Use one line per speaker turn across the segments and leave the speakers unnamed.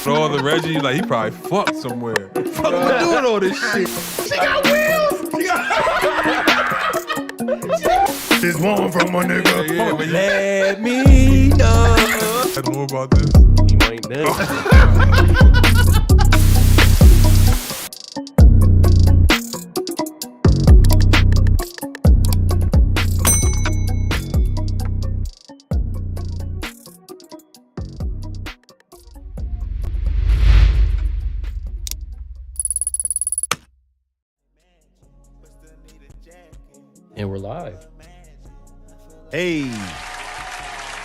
all the Reggie, like he probably fucked somewhere. Fuck you doing all this shit?
She got wheels. This one from my nigga.
Yeah, but
Let me know.
I don't know about this.
He might know. And we're live.
Hey,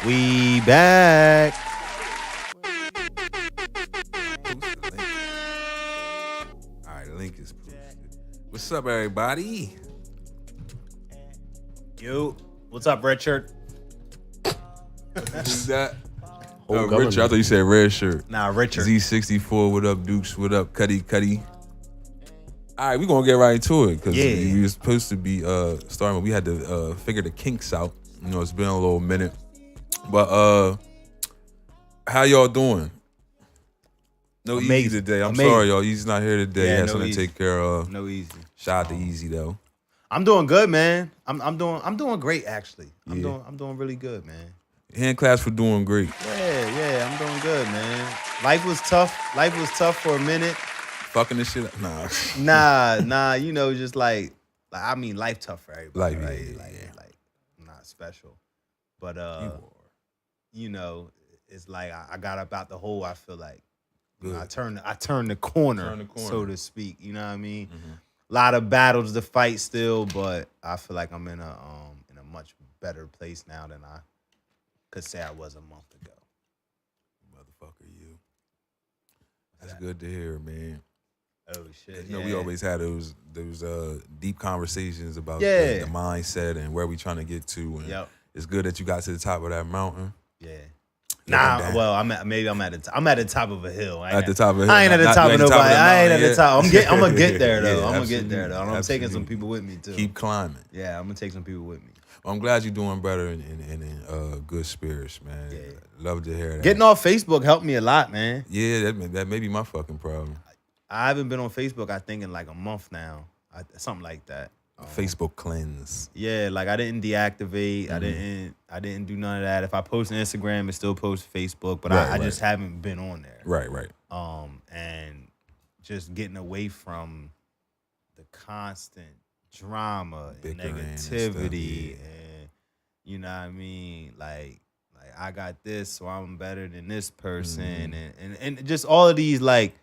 we back.
All right, the link is posted. What's up, everybody?
Yo, what's up, red shirt?
Who's that?
Whole
Richard.
government.
I thought you said red shirt.
Nah, Richard.
Z64, what up, Dukes? What up, Cuddy? All right, we're going to get right into it because we were supposed to be starting, but we had to figure the kinks out. You know, it's been a little minute. But how y'all doing? No
Amazing.
Easy today. I'm
Amazing.
sorry, y'all. Easy's not here today.
Yeah,
He has
no
something to
Easy.
take care of.
No easy.
Shout out to Easy, though.
I'm doing good, man. I'm doing great actually. I'm
Yeah.
doing really good, man.
Hand claps for doing great.
Yeah, I'm doing good, man. Life was tough for a minute.
Fucking this shit up. Nah.
Nah, you know, just like I mean, life tough for everybody,
Life,
right?
yeah.
Like not special. But
You are.
you know, it's like I got up out the hole. I feel like you know,
Good.
I turned the corner,
Turn the corner.
so to speak. You know what I mean?
Mm-hmm.
A lot of battles to fight still, but I feel like I'm in a much better place now than I could say I was a month ago.
Motherfucker, you. That's good to hear, man.
Oh shit!
You know, we always had those deep conversations about
Yeah.
the mindset and where we trying to get to. And
Yep.
it's good that you got to the top of that mountain.
Yeah.
Looking
Nah,
down.
well, I'm at the top of a hill.
At the top of the hill.
I ain't at the
Not-
top
you
of
ain't
nobody.
the
I ain't at
mountain
the
yet.
top. I'm gonna get there though.
Yeah,
I'm gonna get there though. I'm taking some
absolutely.
people with me too.
Keep climbing.
Yeah, I'm gonna take some people with me.
Well, I'm glad you're doing better and in good spirits, man.
Yeah.
Love to hear that.
Getting off Facebook helped me a lot, man.
Yeah, that may be my fucking problem.
I haven't been on Facebook, I think, in like a month now. Something like that.
Facebook cleanse.
Yeah, like I didn't deactivate.
Mm-hmm.
I didn't do none of that. If I post on Instagram, it still posts Facebook, but
Right,
I
right.
just haven't been on there.
Right.
And just getting away from the constant drama and
Bickering and stuff,
negativity
yeah.
and you know what I mean? Like I got this, so I'm better than this person
Mm-hmm.
and just all of these like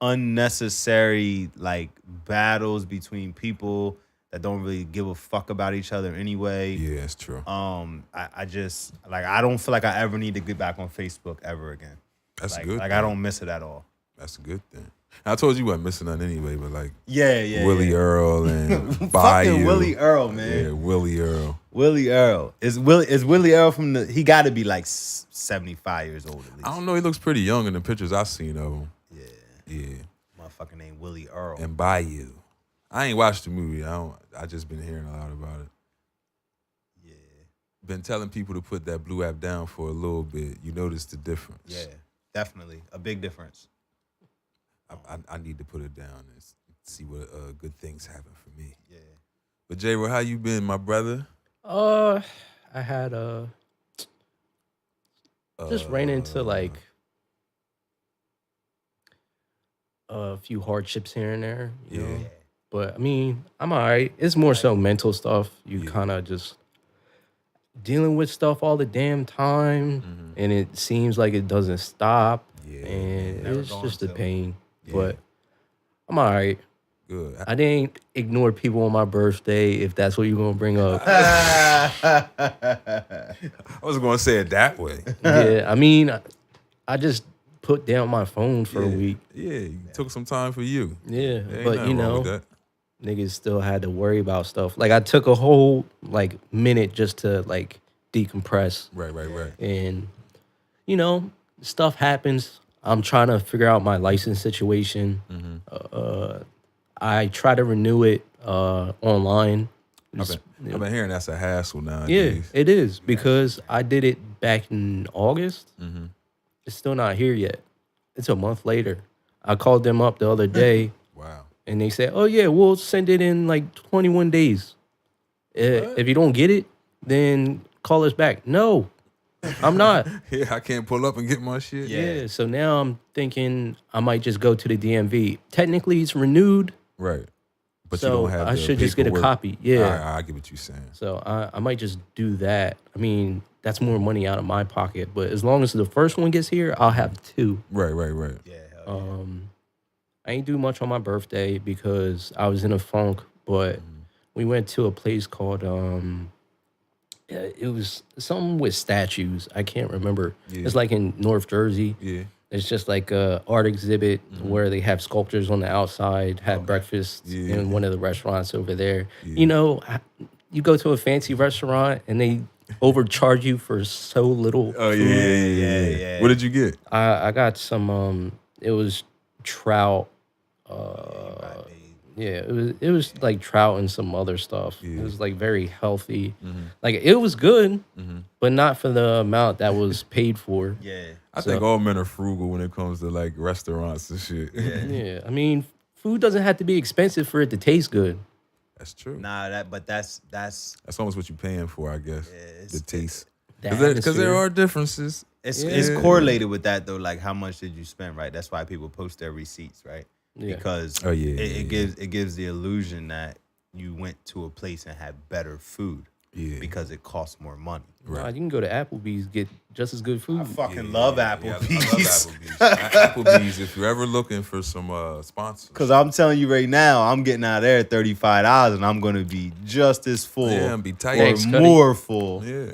unnecessary like battles between people that don't really give a fuck about each other anyway.
Yeah, it's true.
I just like I don't feel like I ever need to get back on Facebook ever again.
That's
like,
good.
Like
thing.
I don't miss it at all.
That's a good thing. I told you wasn't missing none anyway, but like
Yeah.
Willie Earl and Bayou.
Fucking Willie Earl, man.
Yeah, Willie Earl.
Willie Earl. Is Willie Earl from he got to be like 75 years old at least.
I don't know. He looks pretty young in the pictures I've seen of him. Yeah.
Motherfucker named Willie Earl.
And Bayou. I ain't watched the movie. I just been hearing a lot about it.
Yeah.
Been telling people to put that blue app down for a little bit. You notice the difference.
Yeah. Definitely a big difference.
I need to put it down and see what good things happen for me.
Yeah.
But Jro, how you been, my brother?
I had just ran into like a few hardships here and there, you know. But I mean, I'm all right. It's more so mental stuff. You kind of just dealing with stuff all the damn time, and it seems like it doesn't stop.
Yeah,
And
never
it's
going
just a
to.
pain. But I'm all right.
Good.
I didn't ignore people on my birthday, if that's what you're gonna bring up.
I was going to say it that way.
Yeah, I mean, I just put down my phone for a week.
Yeah, you took some time for you.
Yeah,
There ain't
but
nothing
you
wrong
know,
with that.
niggas still had to worry about stuff. Like I took a whole like minute just to like decompress,
Right.
and you know, stuff happens. I'm trying to figure out my license situation. I try to renew it online.
I've been hearing that's a hassle
Yeah,
nowadays.
it is because I did it back in August.
Mm-hmm.
It's still not here yet. it's a month later. I called them up the other day.
Wow.
And they said, "Oh yeah, we'll send it in like 21 days. If you don't get it, then call us back." No, I'm not.
Yeah, I can't pull up and get my shit.
Yeah. So now I'm thinking I might just go to the DMV. Technically, it's renewed.
Right. But
So
you don't have
I
the
should just get a
paperwork.
copy. Yeah.
I get what you're saying.
So I might just do that. I mean, that's more money out of my pocket. But as long as the first one gets here, I'll have 2.
Right.
Yeah. Hell yeah.
I ain't do much on my birthday because I was in a funk. But we went to a place called it was something with statues. I can't remember.
Yeah.
It's like in North Jersey.
Yeah.
It's just like a art exhibit where they have sculptures on the outside, have breakfast in one of the restaurants over there.
Yeah.
You know, you go to a fancy restaurant and they overcharge you for so little
Oh
food.
Yeah.
What did you get?
I got some it was trout. Yeah, it was like trout and some other stuff.
Yeah.
It was like very healthy. Like it was good, but not for the amount that was paid for.
Yeah.
I think all men are frugal when it comes to like restaurants and shit.
Yeah, I mean, food doesn't have to be expensive for it to taste good.
That's true.
Nah, that's
That's almost what you're paying for, I guess. The taste.
The
Because there
atmosphere.
are differences.
it's correlated with that though. Like how much did you spend, right? That's why people post their receipts, right?
Yeah.
Because it gives the illusion that you went to a place and had better food.
Yeah.
Because it costs more money.
Nah, you can go to Applebee's, get just as good food.
I fucking love Applebee's.
I love Applebee's. Applebee's, if you're ever looking for some sponsors.
Cause I'm telling you right now, I'm getting out of there at $35 and I'm gonna be just as full.
Yeah, and be tight.
Or
Thanks, Cuddy.
more full.
Yeah.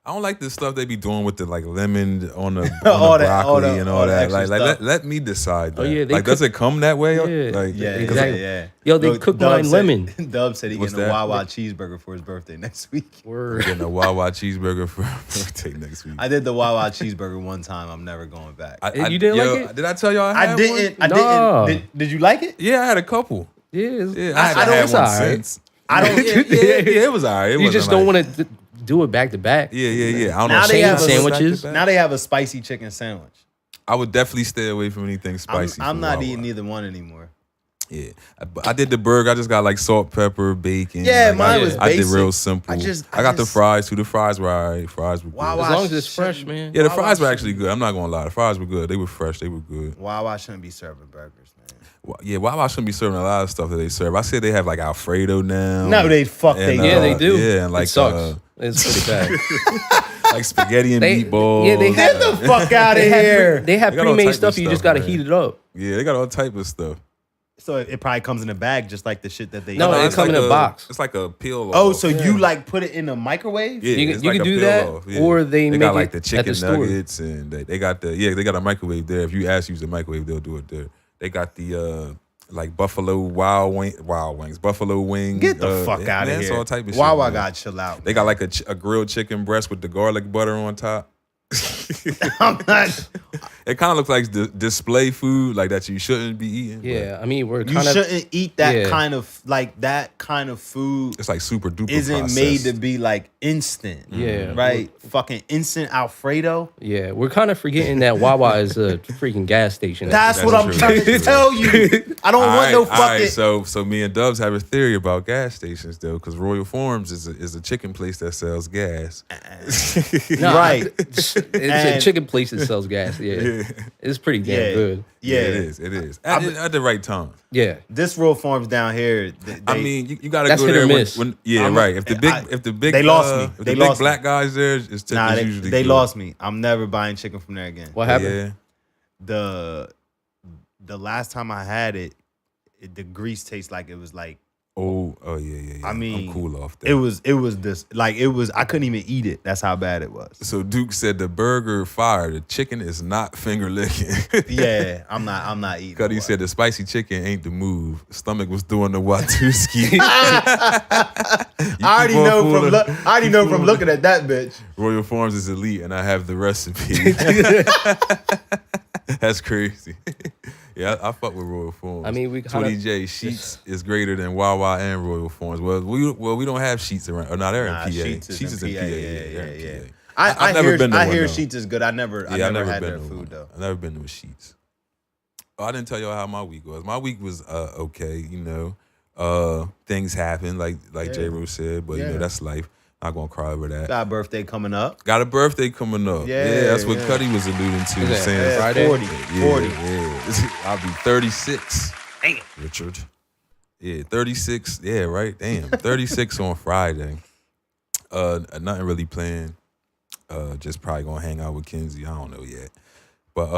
I don't like the stuff they be doing with the like lemon on the,
All
the
that- all
broccoli
the-
and
all
all
the
that.
extra
Like
stuff.
let me decide that.
Oh, yeah, they
like, does
cook-
it come that way?
Yeah.
Like,
Yeah,
Exactly.
yeah.
Yo, they
Look,
cook
Dub
mine
said-
lemon.
Dub said he
What's
getting a
that?
Wawa cheeseburger for his birthday next week.
Word.
getting a Wawa cheeseburger for birthday next week.
I did the Wawa cheeseburger one time. I'm never going back.
You didn't like it?
Did I tell y'all I had
I didn't.
one?
No.
Did you like it?
Yeah, I had a couple.
Yeah,
Yeah, I
I
haven't
don't-
had
it's
one
all right.
since.
I don't.
Yeah, it was all right. It
You just don't
like,
want to do it back to back.
Yeah. I don't
Now
know.
they have
sandwiches.
Now they have a spicy chicken sandwich.
I would definitely stay away from anything spicy.
I'm
from
not
Wawa.
eating either one anymore.
Yeah, I did the burger. I just got like salt, pepper, bacon.
Yeah,
Like,
mine
I,
was
I did
basic.
real simple.
I
I got the
just-
fries too. The fries were all right. Fries were good.
Wawa
As long as it's
shouldn't-
fresh, man.
Yeah, the
Wawa
fries were
shouldn't-
actually good. I'm not gonna lie. The fries were good. They were fresh. They were good.
Wawa shouldn't be serving burgers, man.
Yeah, Wawa shouldn't be serving a lot of stuff that they serve. I said they have like Alfredo now.
No, they fuck
And,
they
Yeah, they do.
Yeah, and like
it sucks. It's pretty bad.
like spaghetti and
They-
meatballs.
yeah, they
Get the fuck out of here.
They have
They got all
pre-made
type of
stuff. You just
stuff,
got to
man.
heat it up.
Yeah, they got all type of stuff.
So it probably comes in a bag, just like the shit that they.
No,
eat.
it
it's
come in
like
a box.
It's like a peel.
Oh,
off.
so you like put it in a microwave?
Yeah,
You can-
it's
you
like
can
a
do
peel
that,
off, yeah.
or they
got
make
like
it
the
at
chicken
the store.
nuggets and they got a microwave there. If you ask to use the microwave, they'll do it there. They got the like buffalo wild wings, buffalo wing.
Get the fuck
yeah,
out
man,
of
it's
here.
all type of
Wawa
shit. man.
got chill out.
They got like a grilled chicken breast with the garlic butter on top.
I'm not.
It kind of looks like display food, like that you shouldn't be eating. but
Yeah, I mean, we're
You
kind of.
shouldn't eat that
yeah.
kind of food.
it's like super duper.
Isn't
processed.
made to be like instant.
Yeah.
Right. Fucking instant Alfredo.
Yeah, we're kind of forgetting that Wawa is a freaking gas station.
That's what I'm
true.
trying to tell you. I don't want no
All right,
fucking.
so me and Dubs have a theory about gas stations though, because Royal Farms is a chicken place that sells gas.
Nah,
Right.
It's a
And-
chicken place that sells gas. Yeah, it's pretty damn
Yeah.
good.
Yeah.
it is. At the right time.
Yeah,
This Royal Farms down here.
I mean, you gotta
That's
go
hit or
there
miss.
when yeah,
I'm-
right. If the big
they lost me.
if
They
the big
lost
black
me.
guys there, it's
nah,
usually
they
good.
lost me. I'm never buying chicken from there again.
what happened?
Yeah.
The last time I had it, the grease tastes like it was like
Oh yeah.
I mean,
I'm cool off that.
it was this like it was. I couldn't even eat it. That's how bad it was.
So Duke said the burger fire. The chicken is not finger licking.
Yeah, I'm not eating.
Cuddy
no
said the spicy chicken ain't the move. Stomach was doing the Watuski.
I already know from looking at that bitch.
Royal Farms is elite, and I have the recipe. That's crazy. Yeah, I fuck with Royal Farms.
I mean, we kinda-
20J Sheets is greater than Wawa and Royal Farms. Well, we don't have Sheets around. Or not, they're in PA.
Sheets is in PA.
They're in
Yeah.
PA.
I
I've never
hear
been to one,
I hear
though.
Sheets is good. I never had
been
their
to
food
one.
though.
I've never been to a Sheets. I didn't tell y'all how my week was. My week was okay, you know. Things happen, like Jro said, but you know, that's life. Not gonna cry over that.
Got a birthday coming up.
Got a birthday coming up. Yeah, that's what Cuddy was alluding to. Saying
Friday?
40.
Yeah,
40.
yeah. I'll be 36. Damn. Richard. Yeah, 36. Yeah, right. Damn. 36 on Friday. Nothing really planned. Just probably gonna hang out with Kenzie. I don't know yet. But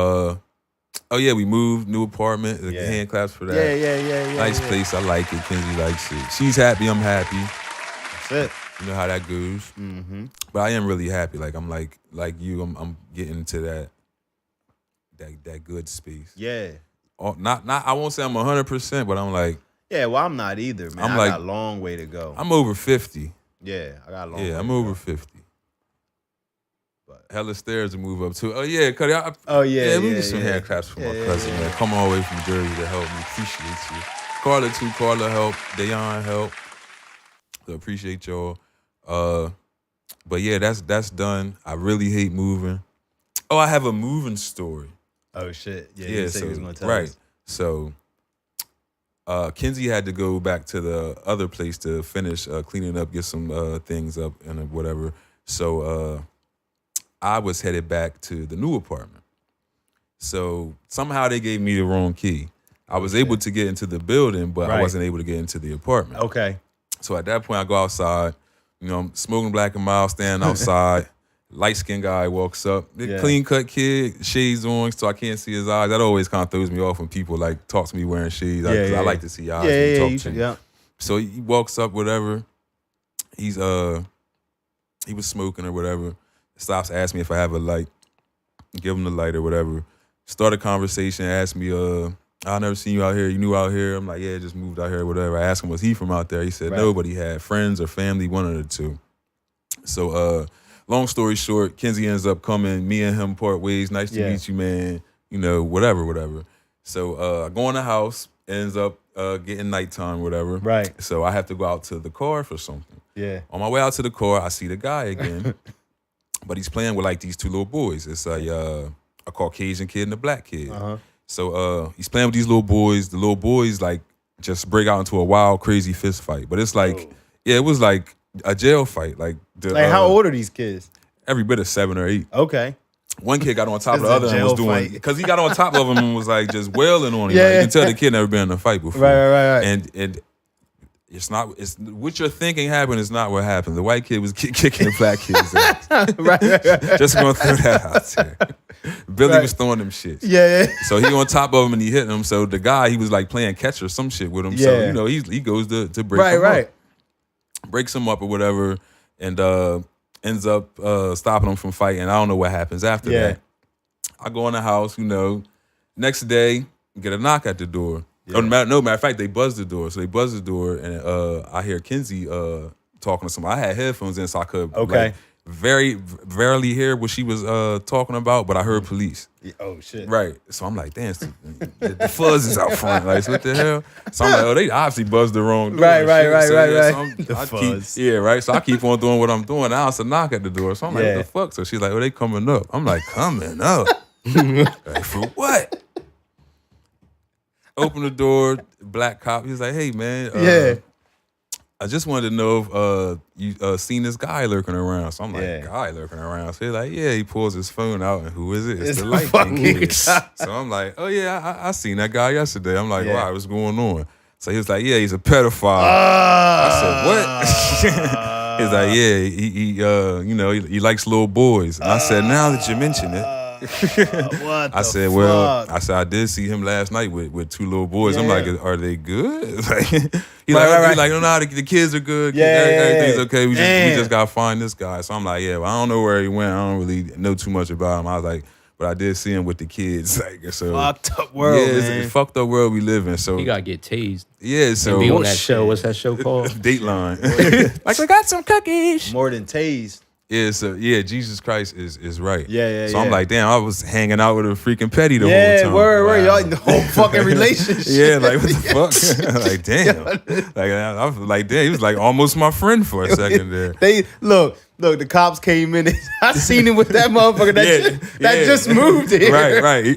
oh yeah, we moved, new apartment. Hand claps for that.
Yeah.
Nice place. I like it. Kenzie likes it. She's happy. I'm happy.
That's it.
You know how that goes.
Mm-hmm.
But I am really happy. Like I'm like you. I'm getting into that good space.
Yeah.
Not. I won't say I'm 100%, but I'm like.
Yeah. Well, I'm not either, man. I got a long way to go.
I'm over 50.
Yeah, I got a long way
Yeah, I'm
to
over
go.
50.
But
hella stairs to move up to. Oh yeah, Cuddy.
yeah,
we get some hand claps for my cousin, man. Come all the way from Jersey to help me. Appreciate you. Carla too. Carla help. Dayon help. So appreciate y'all. But yeah, that's done. I really hate moving. Oh, I have a moving story.
Oh shit. Yeah, you said you was gonna tell
right.
us.
So Kenzie had to go back to the other place to finish cleaning up, get some things up and whatever. So I was headed back to the new apartment. So somehow they gave me the wrong key. I was able to get into the building, but I wasn't able to get into the apartment.
Okay.
So at that point, I go outside. You know, I'm smoking black and mild, standing outside. Light-skinned guy walks up. Clean-cut kid, shades on, so I can't see his eyes. That always kind of throws me off when people like talk to me wearing shades. I like to see eyes when you talk to me.
Yeah.
So he walks up, whatever. He was smoking or whatever. Stops, asks me if I have a light. Give him the light or whatever. Start a conversation. Ask me, I never seen you out here. You knew out here? I'm like, yeah, just moved out here or whatever. I asked him, was he from out there? He said no, but he had friends or family, one of the two. So long story short, Kenzie ends up coming. Me and him part ways. Nice to meet you, man. You know, whatever. So I go in the house. Ends up getting nighttime, whatever.
Right.
So I have to go out to the car for something.
Yeah.
On my way out to the car, I see the guy again. But he's playing with like these two little boys. It's a Caucasian kid and a black kid.
Uh-huh.
So he's playing with these little boys. The little boys like just break out into a wild, crazy fist fight. But it's like, it was like a jail fight. Like
how old are these kids?
Every bit of 7 or 8.
Okay.
One kid got on top of the other and was doing, because he got on top of him and was like just wailing on him.
Yeah,
Like, you can tell the kid never been in a fight before.
Right.
And it's what you're thinking happened is not what happened. The white kid was kicking the black kid's ass.
right.
Just gonna throw that out there. Billy was throwing them shits.
Yeah.
So he on top of him and he hit him. So the guy, he was like playing catch or some shit with him. So, you know, he goes to break him up. Breaks him up or whatever and ends up stopping him from fighting. I don't know what happens after that. I go in the house, you know. Next day, get a knock at the door. Yeah. No, matter of fact, they buzzed the door. So they buzzed the door and I hear Kenzie talking to somebody. I had headphones in so I could like, barely hear what she was talking about, but I heard police.
Oh shit!
Right, so I'm like, damn, the fuzz is out front. Like, what the hell? So I'm like, oh, they obviously buzzed the wrong door.
Right.
So I keep, so I keep on doing what I'm doing. Now it's a knock at the door. So I'm like, what the fuck? So she's like, oh, they coming up. I'm like, coming up? Like, for what? Open the door. Black cop. He's like, hey man. I just wanted to know if you seen this guy lurking around. So I'm like, guy lurking around. So he's like, yeah, he pulls his phone out and who is it? It's the light kid. So I'm like, oh yeah, I seen that guy yesterday. I'm like, wow, what's going on? So he was like, yeah, he's a pedophile. I said, what? He's like, yeah, he likes little boys. And I said, now that you mention it.
What
I said,
fuck?
well, I did see him last night with 2 little boys. I'm like, are they good? Like, he's like, no, the kids are good. Everything's okay. We just gotta find this guy. So I'm like, well, I don't know where he went. I don't really know too much about him. I was like, but I did see him with the kids. Like, so
fucked up world,
it's a fucked up world we live in. So
you gotta get tased.
Yeah, so
be on that show. What's that show called?
Dateline.
Like, we got some cookies.
More than tased.
Yeah, so Jesus Christ is right.
Yeah.
So I'm like, damn, I was hanging out with a freaking petty the whole time.
Word. Y'all in the whole fucking relationship.
Yeah, like what the fuck? Like damn. Like I was like, damn, he was like almost my friend for a second there.
They look, the cops came in. I seen him with that motherfucker that just moved here.
Right.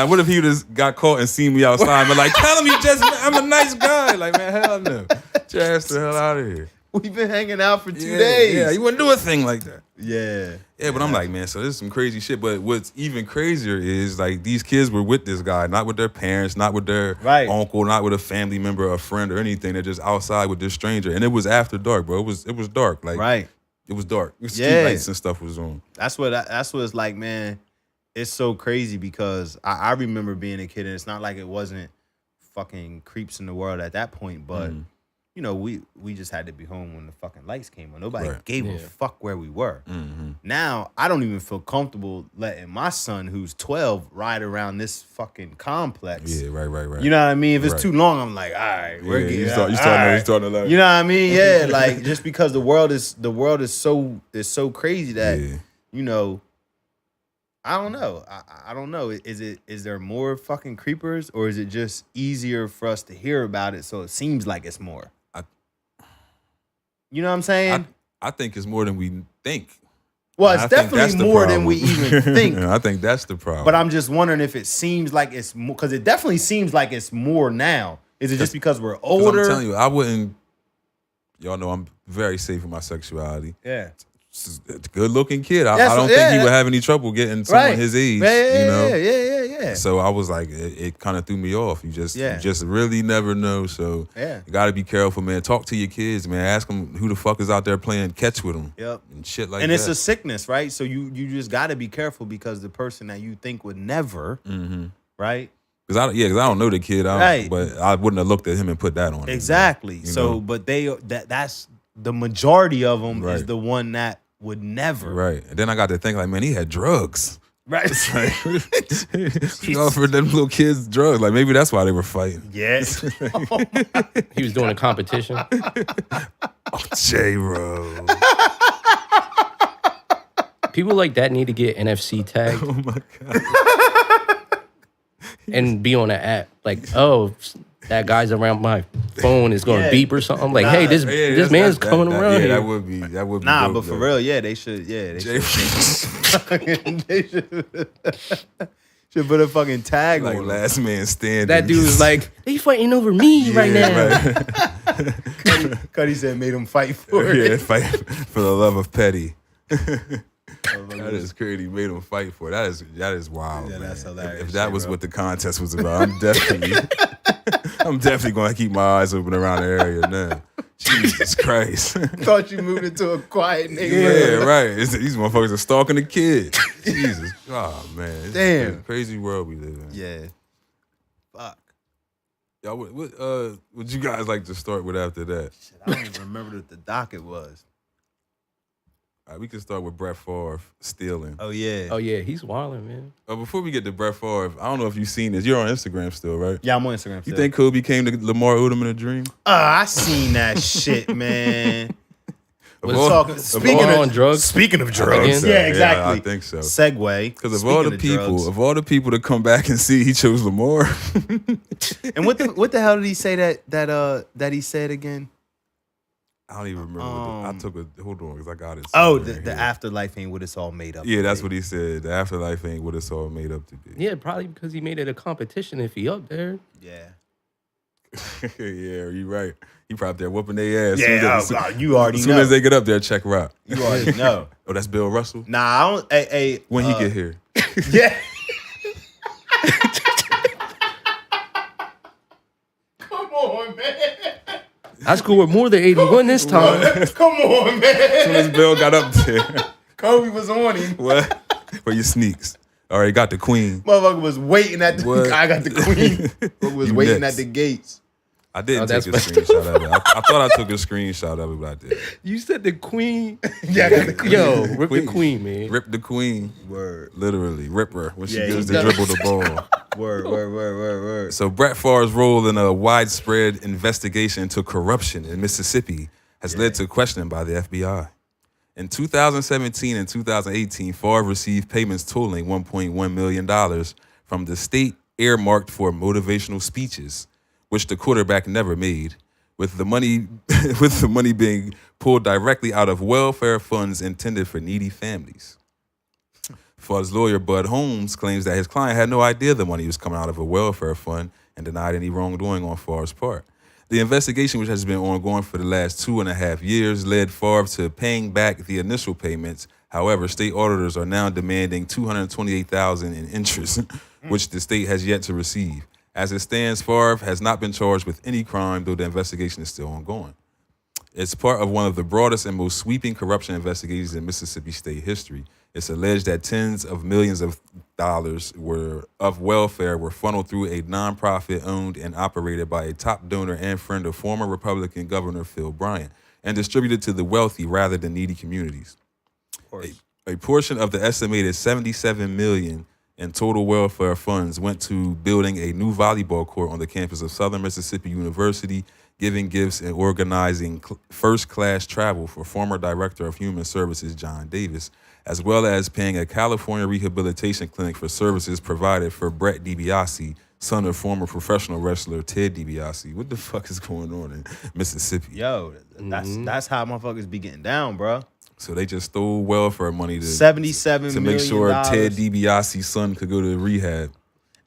What if he just got caught and seen me outside? But like, tell him I'm a nice guy. Like, man, hell no. Get your ass the hell out of here.
We've been hanging out for 2 days.
Yeah, you wouldn't do a thing like that.
Yeah.
But I'm like, man, so this is some crazy shit. But what's even crazier is like these kids were with this guy, not with their parents, not with their uncle, not with a family member, a friend, or anything. They're just outside with this stranger. And it was after dark, bro. It was dark. Like it was dark. Street lights and stuff was on.
That's what it's like, man. It's so crazy because I remember being a kid, and it's not like it wasn't fucking creeps in the world at that point, but you know, we just had to be home when the fucking lights came on. Nobody gave a fuck where we were. Now, I don't even feel comfortable letting my son, who's 12, ride around this fucking complex.
Yeah, right.
You know what I mean? If it's too long, I'm like, all right, we're getting
you starting to like,
you know what I mean? Yeah, like just because the world is so crazy that you know, I don't know. I don't know. Is there more fucking creepers, or is it just easier for us to hear about it so it seems like it's more? You know what I'm saying?
I think it's more than we think.
Well, it's definitely more than we even think.
I think that's the problem.
But I'm just wondering if it seems like it's more, because it definitely seems like it's more now. Is it just because we're older?
I'm telling you, I wouldn't. Y'all know I'm very safe with my sexuality.
Yeah.
A good-looking kid. I don't think he would have any trouble getting someone his age.
Yeah.
So I was like, it kind of threw me off. You just really never know. So you got to be careful, man. Talk to your kids, man. Ask them who the fuck is out there playing catch with them.
Yep.
And shit like that.
And it's a sickness, right? So you just got to be careful because the person that you think would never, right?
Because I don't know the kid, but I wouldn't have looked at him and put that on.
Exactly.
Him,
so, but that's the majority of them is the one that would never.
Right. And then I got to think like, man, he had drugs.
Right.
He offered them little kids drugs. Like maybe that's why they were fighting.
Yes.
He was doing a competition.
Jro.
People like that need to get NFC tagged.
Oh my God.
And be on an app. Like, oh, that guy's around my phone is going to beep or something. I'm like, hey, this man's coming around here.
That would be
nah,
dope,
but for real, they should. They should put a fucking tag
like
on
last man standing.
That dude was like, they fighting over me right now.
Cuddy said made him fight for it.
Yeah, fight for the love of petty. That is crazy. Made him fight for it. That is wild. Yeah, man.
That's hilarious.
If that was what the contest was about, I'm definitely going to keep my eyes open around the area now. Jesus Christ.
Thought you moved into a quiet neighborhood.
Yeah, right. These motherfuckers are stalking the kid. Jesus. Oh, man.
Damn.
It's a crazy world we live in.
Yeah. Fuck.
Y'all, what would you guys like to start with after that?
Shit, I don't even remember what the docket was.
All right, we can start with Brett Favre stealing.
Oh, yeah.
Oh, yeah, he's wilding, man.
Before we get to Brett Favre, I don't know if you've seen this. You're on Instagram still, right?
Yeah, I'm on Instagram still.
You think Kobe came to Lamar Odom in a dream?
I seen that shit, man.
Speaking of drugs.
Yeah, exactly.
Yeah, I think so.
Segue.
Because of all the people to come back and see, he chose Lamar.
And what the hell did he say that he said again?
I don't even remember. I took a hold on because I got it.
The afterlife ain't what it's all made up.
Yeah, that's what he said. The afterlife ain't what it's all made up to be.
Yeah, probably because he made it a competition if he up there.
Yeah.
Yeah, you're right. He probably there whooping their ass.
Yeah, you already know.
As soon as they get up there, check rock.
You already know.
Oh, that's Bill Russell?
Nah, I don't.
When he get here.
Yeah. Come on, man.
I scored more than 81 this time.
Come on, man.
As soon as Bill got up there.
Kobe was on him.
What? For your sneaks. All right, got the queen.
Motherfucker was waiting at the...
What?
I got the queen. Was waiting at the gates.
I didn't take a screenshot of it. I thought I took a screenshot of it, but I did.
You said the queen?
Yeah, I got the queen.
Yo, rip the queen, man.
Rip the queen.
Word.
Literally, rip her when she goes to dribble the ball.
Word.
So Brett Favre's role in a widespread investigation into corruption in Mississippi has led to questioning by the FBI. In 2017 and 2018, Favre received payments totaling $1.1 million from the state earmarked for motivational speeches, which the quarterback never made, with the money being pulled directly out of welfare funds intended for needy families. Favre's lawyer, Bud Holmes, claims that his client had no idea the money was coming out of a welfare fund and denied any wrongdoing on Favre's part. The investigation, which has been ongoing for the last 2.5 years, led Favre to paying back the initial payments. However, state auditors are now demanding $228,000 in interest, which the state has yet to receive. As it stands, Favre has not been charged with any crime, though the investigation is still ongoing. It's part of one of the broadest and most sweeping corruption investigations in Mississippi state history. It's alleged that tens of millions of dollars of welfare were funneled through a nonprofit owned and operated by a top donor and friend of former Republican Governor Phil Bryant and distributed to the wealthy rather than needy communities. A portion of the estimated $77 million in total welfare funds went to building a new volleyball court on the campus of Southern Mississippi University, giving gifts and organizing first-class travel for former Director of Human Services John Davis, as well as paying a California rehabilitation clinic for services provided for Brett DiBiase, son of former professional wrestler Ted DiBiase. What the fuck is going on in Mississippi?
Yo, that's how motherfuckers be getting down, bro.
So they just stole welfare money to
$77
to make sure Ted DiBiase's son could go to rehab.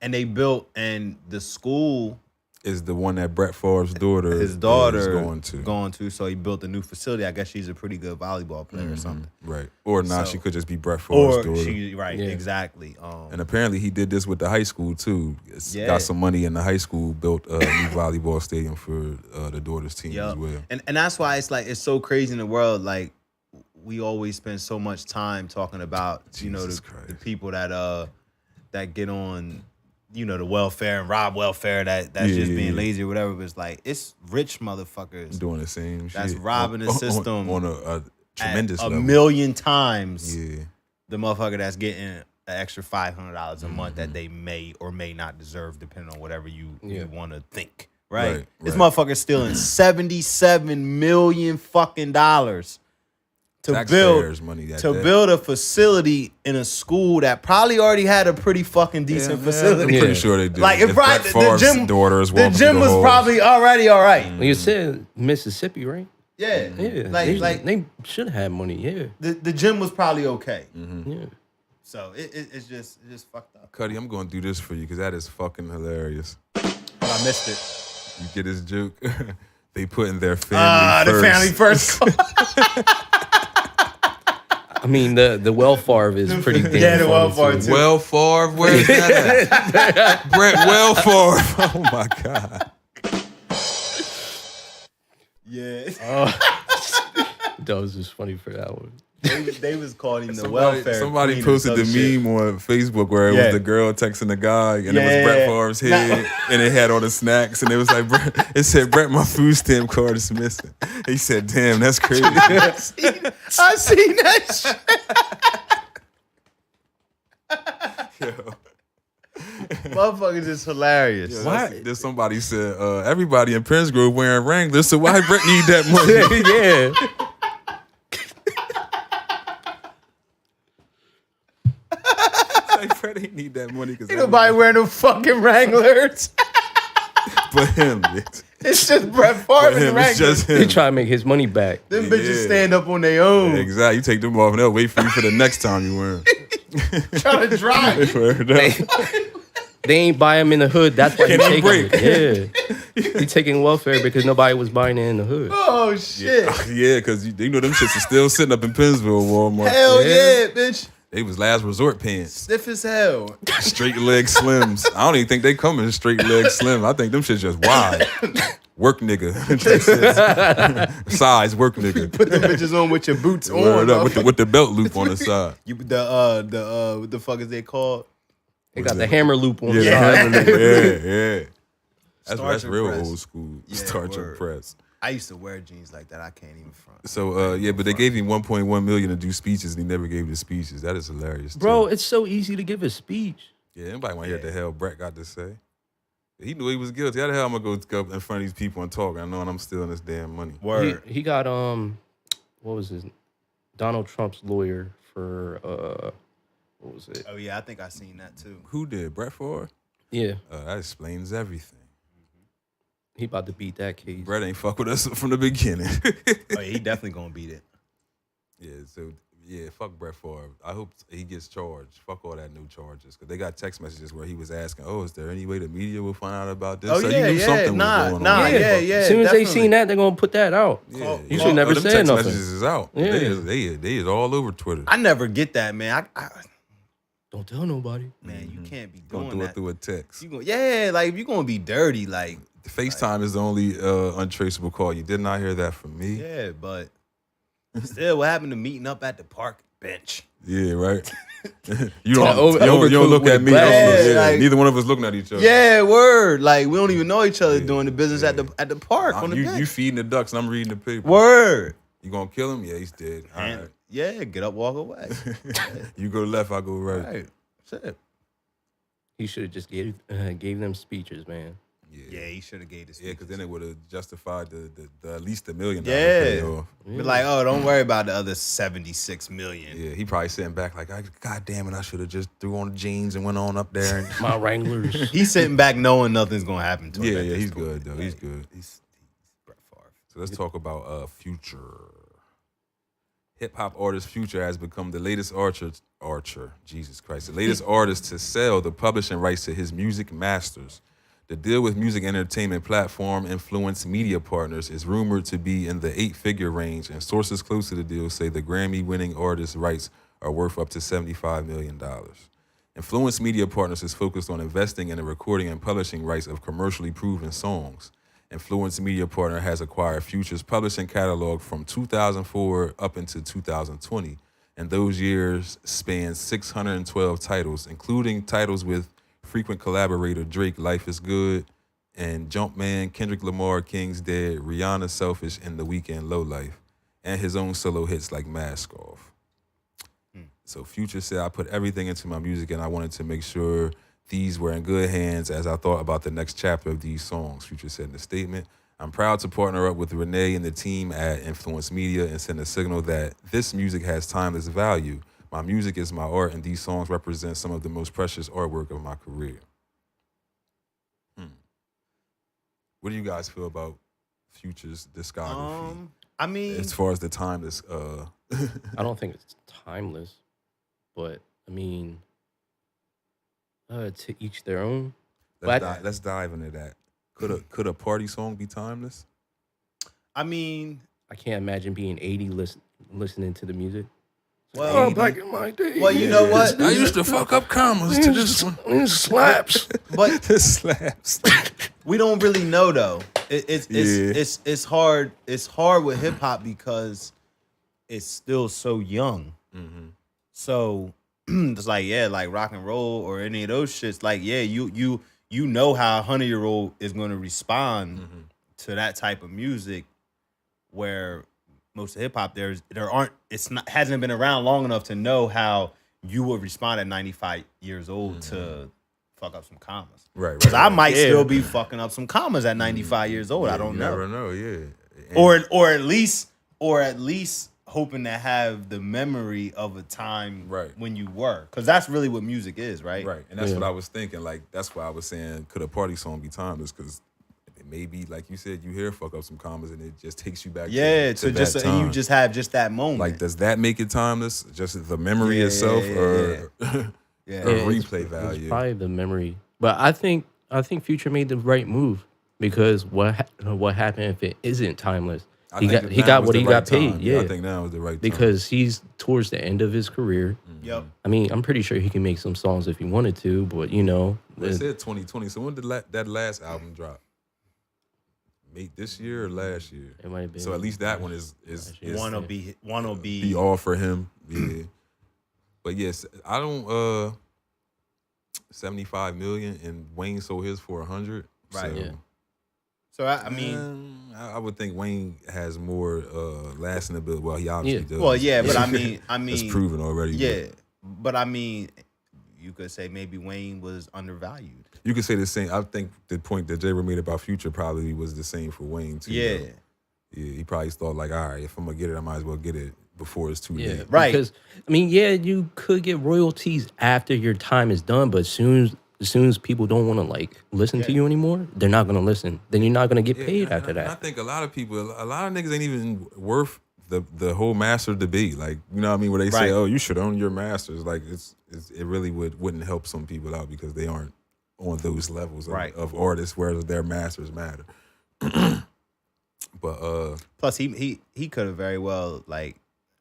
And they built, and the school
is the one that Brett Favre's daughter,
his daughter
is
going to. So he built a new facility. I guess she's a pretty good volleyball player or something.
Right. Or not, she could just be Brett Favre's daughter.
Exactly.
And apparently he did this with the high school too. Got some money in the high school, built a new volleyball stadium for the daughter's team as well.
And that's why it's so crazy in the world. Like, we always spend so much time talking about, the people that get on, the welfare and rob welfare that's just being lazy or whatever. But it's like, it's rich motherfuckers
doing the same shit.
That's robbing the system
on a tremendous
a
level.
million times.
Yeah. The
motherfucker that's getting an extra $500 a month that they may or may not deserve, depending on whatever you want to think. Right? This motherfucker's stealing $77 million fucking dollars to build a facility in a school that probably already had a pretty fucking decent facility.
I'm pretty sure they did.
Like, if the gym was probably already all right.
Well, you said Mississippi, right?
Yeah.
They should have money. Yeah.
The gym was probably okay.
Yeah.
So it's just fucked up.
Cuddy, I'm gonna do this for you because that is fucking hilarious.
But I missed it.
You get his joke? They put in their family first.
The family first.
I mean, the well Favre is pretty damn
Yeah, the well Favre too.
Well Favre, where's that at? Brett Well Favre. Oh my God.
Yeah.
That was just funny for that one.
They was calling him the welfare.
Somebody posted the meme on Facebook where it was the girl texting the guy and it was Brett Favre's head and it had all the snacks and it was like, it said, Brett, my food stamp card is missing. He said, damn, that's crazy.
I seen that shit. Yo. Motherfuckers is hilarious.
Why? There's somebody said, everybody in Penns Grove wearing Wranglers, so why Brett need that money?
Yeah.
Brett ain't need that money because
ain't nobody wearing no fucking Wranglers.
But him,
it's just Brett Favre and Wranglers.
It's just him.
He trying to make his money back.
Them bitches stand up on their own.
Yeah, exactly. You take them off and they'll wait for you for the next time you wear them.
Trying to drive.
They ain't buy him in the hood. That's why he's taking it. Yeah. He taking welfare because nobody was buying it in the hood.
Oh, shit.
Yeah, because them shits are still sitting up in Pennsville Walmart.
Hell yeah, bitch.
They was last resort pants.
Stiff as hell.
Straight leg slims. I don't even think they come in straight leg slim. I think them shits just wide. Work nigga. Size work nigga.
Put them bitches on with your boots on.
With the belt loop on the side.
What the fuck is they called?
They got the hammer loop on the
side. Yeah. That's real
press.
Old school. Starch and press.
I used to wear jeans like that. I can't even front.
So but they gave him $1.1 million to do speeches, and he never gave the speeches. That is hilarious,
bro. It's so easy to give a speech.
Yeah, anybody want to hear what the hell Brett got to say? He knew he was guilty. How the hell am I gonna go in front of these people and talk? I know I'm stealing this damn money.
Word.
He got what was his? Donald Trump's lawyer for what was it?
Oh yeah, I think I seen that too.
Who did? Brett Favre?
Yeah,
That explains everything.
he about to beat that case.
Brett ain't fuck with us from the beginning.
Oh yeah, he definitely gonna beat it.
Fuck Brett Favre. I hope he gets charged. Fuck all that new charges. Because they got text messages where he was asking, is there any way the media will find out about this?
Oh,
so
yeah,
you knew
yeah.
something
Nah,
was going
nah,
on.
yeah,
As soon as
definitely.
they seen that, they're gonna put that out.
Yeah.
You should never
them
say
text
nothing.
messages is out.
Yeah.
They is all over Twitter.
I never get that, man.
Don't tell nobody.
Man, you can't be
Gonna
doing
do it
that.
through a text.
Like if you're gonna be dirty, like
The FaceTime is the only untraceable call. You did not hear that from me.
yeah, but still, what happened to meeting up at the park bench?
Yeah, right. you
Yeah,
don't look at me.
overcooked
with
Yeah,
like-
neither one of us looking at each other.
Yeah, word. Like we don't even know each other doing the business at the park on the
You
bench.
feeding the ducks and I'm reading the paper.
Word.
You gonna kill him? Yeah, he's dead. All
And
right.
yeah, get up, walk away.
You go left, I go right.
Right. Shit.
He should have just gave them speeches, man.
Yeah, he should have gave this.
Yeah, because then it would have justified the at least $1 million
Yeah.
payoff.
Be like, oh, don't worry about the other 76 million.
Yeah, he probably sitting back like, God damn it, I should have just threw on the jeans and went on up there. And
My Wranglers.
He's sitting back knowing nothing's gonna happen to him.
yeah,
at this
he's
point.
good though. He's
Like,
good.
He's Brett Favre.
So let's talk about Future. Hip hop artist Future has become the latest the latest artist to sell the publishing rights to his music masters. The deal with music entertainment platform Influence Media Partners is rumored to be in the 8-figure range, and sources close to the deal say the Grammy-winning artist's rights are worth up to $75 million. Influence Media Partners is focused on investing in the recording and publishing rights of commercially proven songs. Influence Media Partner has acquired Future's publishing catalog from 2004 up into 2020, and those years span 612 titles, including titles with frequent collaborator Drake, Life is Good, and Jumpman, Kendrick Lamar, King's Dead, Rihanna, Selfish, and The Weeknd, Low Life, and his own solo hits like Mask Off. So Future said, I put everything into my music and I wanted to make sure these were in good hands as I thought about the next chapter of these songs. Future said in a statement, I'm proud to partner up with Renee and the team at Influence Media and send a signal that this music has timeless value. My music is my art, and these songs represent some of the most precious artwork of my career. What do you guys feel about Future's discography?
I mean,
as far as the timeless,
I don't think it's timeless, but I mean, to each their own.
let's dive into that. Could a party song be timeless?
I mean,
I can't imagine being 80 listening to the music.
well,
back in my day.
well, you know what?
I used to fuck up commas to this one.
It slaps.
But
This slaps.
we don't really know though. It's
Yeah.
hard. It's hard with hip hop because it's still so young. So it's like like rock and roll or any of those shits. Like you know how a 100-year-old is going to respond to that type of music, where most of hip hop hasn't been around long enough to know how you would respond at 95 years old to fuck up some commas.
Right.
Because I might still be fucking up some commas at 95 years old. I don't
You
know.
never know. Yeah.
Or at least hoping to have the memory of a time when you were. Because that's really what music is, right?
Right, and that's what I was thinking. Like, that's why I was saying, could a party song be timeless? Because maybe, like you said, you hear fuck up some commas and it just takes you back.
Yeah,
to
just
that time.
and you just have just that moment.
Like, does that make it timeless? Just the memory itself, or replay value?
It's probably the memory, but I think Future made the right move, because what happened if it isn't timeless? He got what he got paid. Yeah,
I think now was the right time.
because he's towards the end of his career.
Yep.
I mean, I'm pretty sure he can make some songs if he wanted to, but
It said 2020. So when did that last album drop? This year or last year?
It might have been.
So at least that one is
One will be
all for him. Yeah. But yes, I don't 75 million and Wayne sold his for 100.
Right.
So,
Yeah.
So I mean,
I would think Wayne has more lasting ability. Well, he obviously does.
well, yeah, but I mean,
it's proven already.
yeah, but I mean, you could say maybe Wayne was undervalued.
You could say the same. I think the point that Jro made about Future probably was the same for Wayne too.
Yeah.
though. Yeah, he probably thought like, all right, if I'm gonna get it, I might as well get it. before it's too
Yeah,
late.
Right.
Because I mean, yeah, you could get royalties after your time is done, but as soon as people don't want to like listen to you anymore, they're not gonna listen. Then you're not gonna get paid after
And I
that.
think a lot of niggas ain't even worth the whole master debate. Like, you know what I mean? Where they say,
Right.
oh, you should own your masters. Like, it really wouldn't help some people out because they aren't on those levels of artists, whereas their masters matter. But
Plus, he could have very well like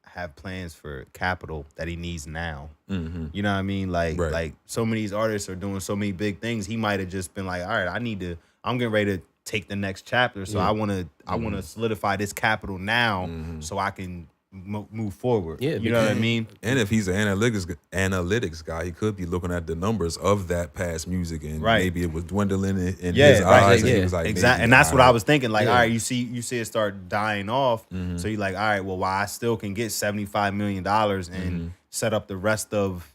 have plans for capital that he needs now.
mm-hmm.
You know what I mean? Like
Right.
like so many of these artists are doing so many big things. He might have just been like, all right, I'm getting ready to take the next chapter. So I wanna solidify this capital now so I can move forward.
Yeah,
you know what I mean?
And if he's an analytics guy, he could be looking at the numbers of that past music, and
Right.
maybe it was dwindling in
Yeah,
his
right,
eyes. And
yeah,
he was like,
Exactly.
maybe,
And that's what I
alright.
was thinking. Like,
Yeah.
all right, you see it start dying off. So you're like, all right, well, while I still can get $75 million and set up the rest of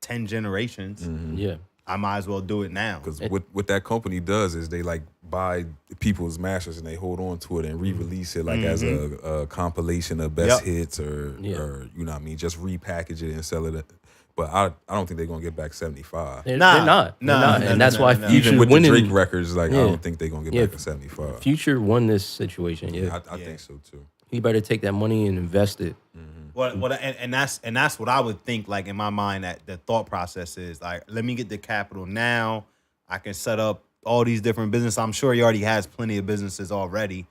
10 generations,
Yeah,
I might as well do it now.
Because what that company does is they like buy people's masters and they hold on to it and re-release it like as a compilation of best
Yep.
hits or you know what I mean, just repackage it and sell it. But I don't think they're gonna get back 75.
they're
Nah.
not. They're
Nah,
not.
nah,
And that's
nah,
why
nah, nah.
Future
Even with the
winning.
Drake records, like I
Yeah.
don't think they're gonna get
Yeah.
back to 75.
Future won this situation. Yeah,
I think so too.
he better take that money and invest it.
Well, and that's what I would think. Like in my mind, that the thought process is like, let me get the capital now. I can set up all these different businesses. I'm sure he already has plenty of businesses already.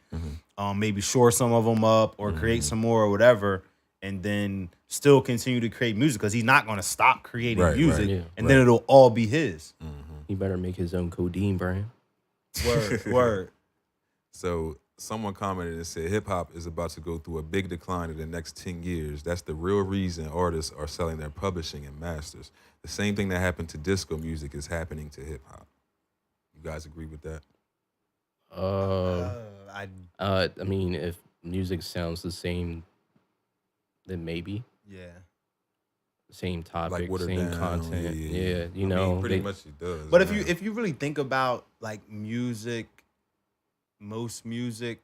Maybe shore some of them up or create some more or whatever, and then still continue to create music because he's not going to stop creating
Right,
music,
right,
Yeah.
and then it'll all be his.
He better make his own codeine brand.
Word.
So someone commented and said hip hop is about to go through a big decline in the next 10 years. That's the real reason artists are selling their publishing and masters. The same thing that happened to disco music is happening to hip hop. You guys agree with that?
I mean, if music sounds the same, then maybe
Yeah.
same topic,
Like Watered
same
Down,
content. Yeah, you
I
know,
mean, pretty
they-
much it does.
But
man.
if you really think about like music, most music,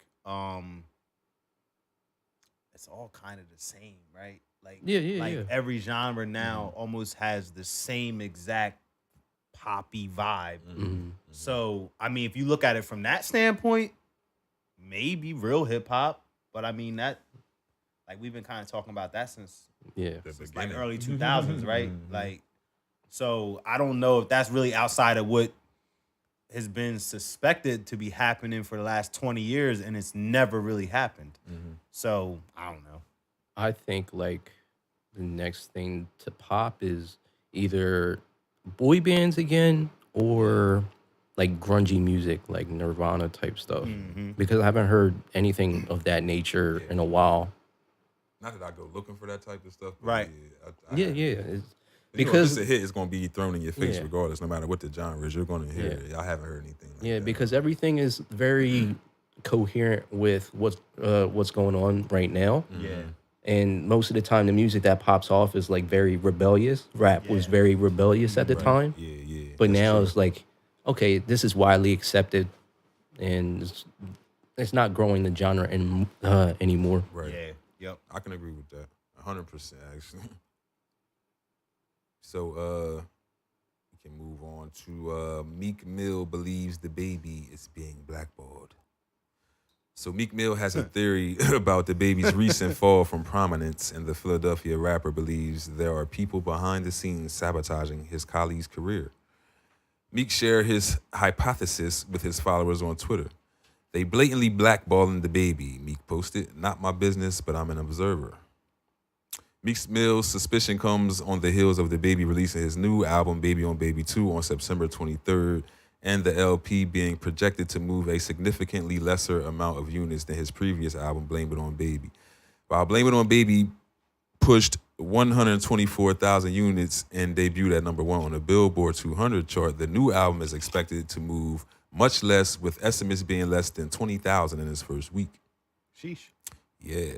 it's all kind of the same, right? Like
Yeah.
every genre now almost has the same exact poppy vibe.
Mhm.
So I mean, if you look at it from that standpoint, maybe real hip hop. But I mean that, like we've been kind of talking about that since
Yeah,
The
like
beginning.
early 2000s, right? Like, so I don't know if that's really outside of what has been suspected to be happening for the last 20 years, and it's never really happened. So I don't know.
I think like the next thing to pop is either boy bands again or like grungy music, like Nirvana type stuff. Because I haven't heard anything of that nature in a while.
Not that I go looking for that type of stuff. But
Right.
Yeah.
Yeah.
Because
Because
if it's a hit, it's going to be thrown in your face
Yeah.
regardless, no matter what the genre is. You're going to hear it. I haven't heard anything like
yeah,
that.
because everything is very coherent with what's going on right now.
Yeah.
And most of the time, the music that pops off is like very rebellious. Rap was
Yeah.
very rebellious at the time,
Yeah.
but
that's
now
true.
it's like, okay, this is widely accepted, and it's not growing the genre anymore.
Right.
Yeah. Yep.
I can agree with that. 100% actually. So we can move on to Meek Mill believes DaBaby is being blackballed. So Meek Mill has a theory about DaBaby's recent fall from prominence, and the Philadelphia rapper believes there are people behind the scenes sabotaging his colleague's career. Meek shared his hypothesis with his followers on Twitter. They blatantly blackballing DaBaby, Meek posted. Not my business, but I'm an observer. Meek Mill's suspicion comes on the heels of DaBaby releasing his new album, Baby on Baby 2, on September 23rd, and the LP being projected to move a significantly lesser amount of units than his previous album, Blame It on Baby. While Blame It on Baby pushed 124,000 units and debuted at number 1 on the Billboard 200 chart, the new album is expected to move much less, with estimates being less than 20,000 in its first week.
Sheesh.
Yeah.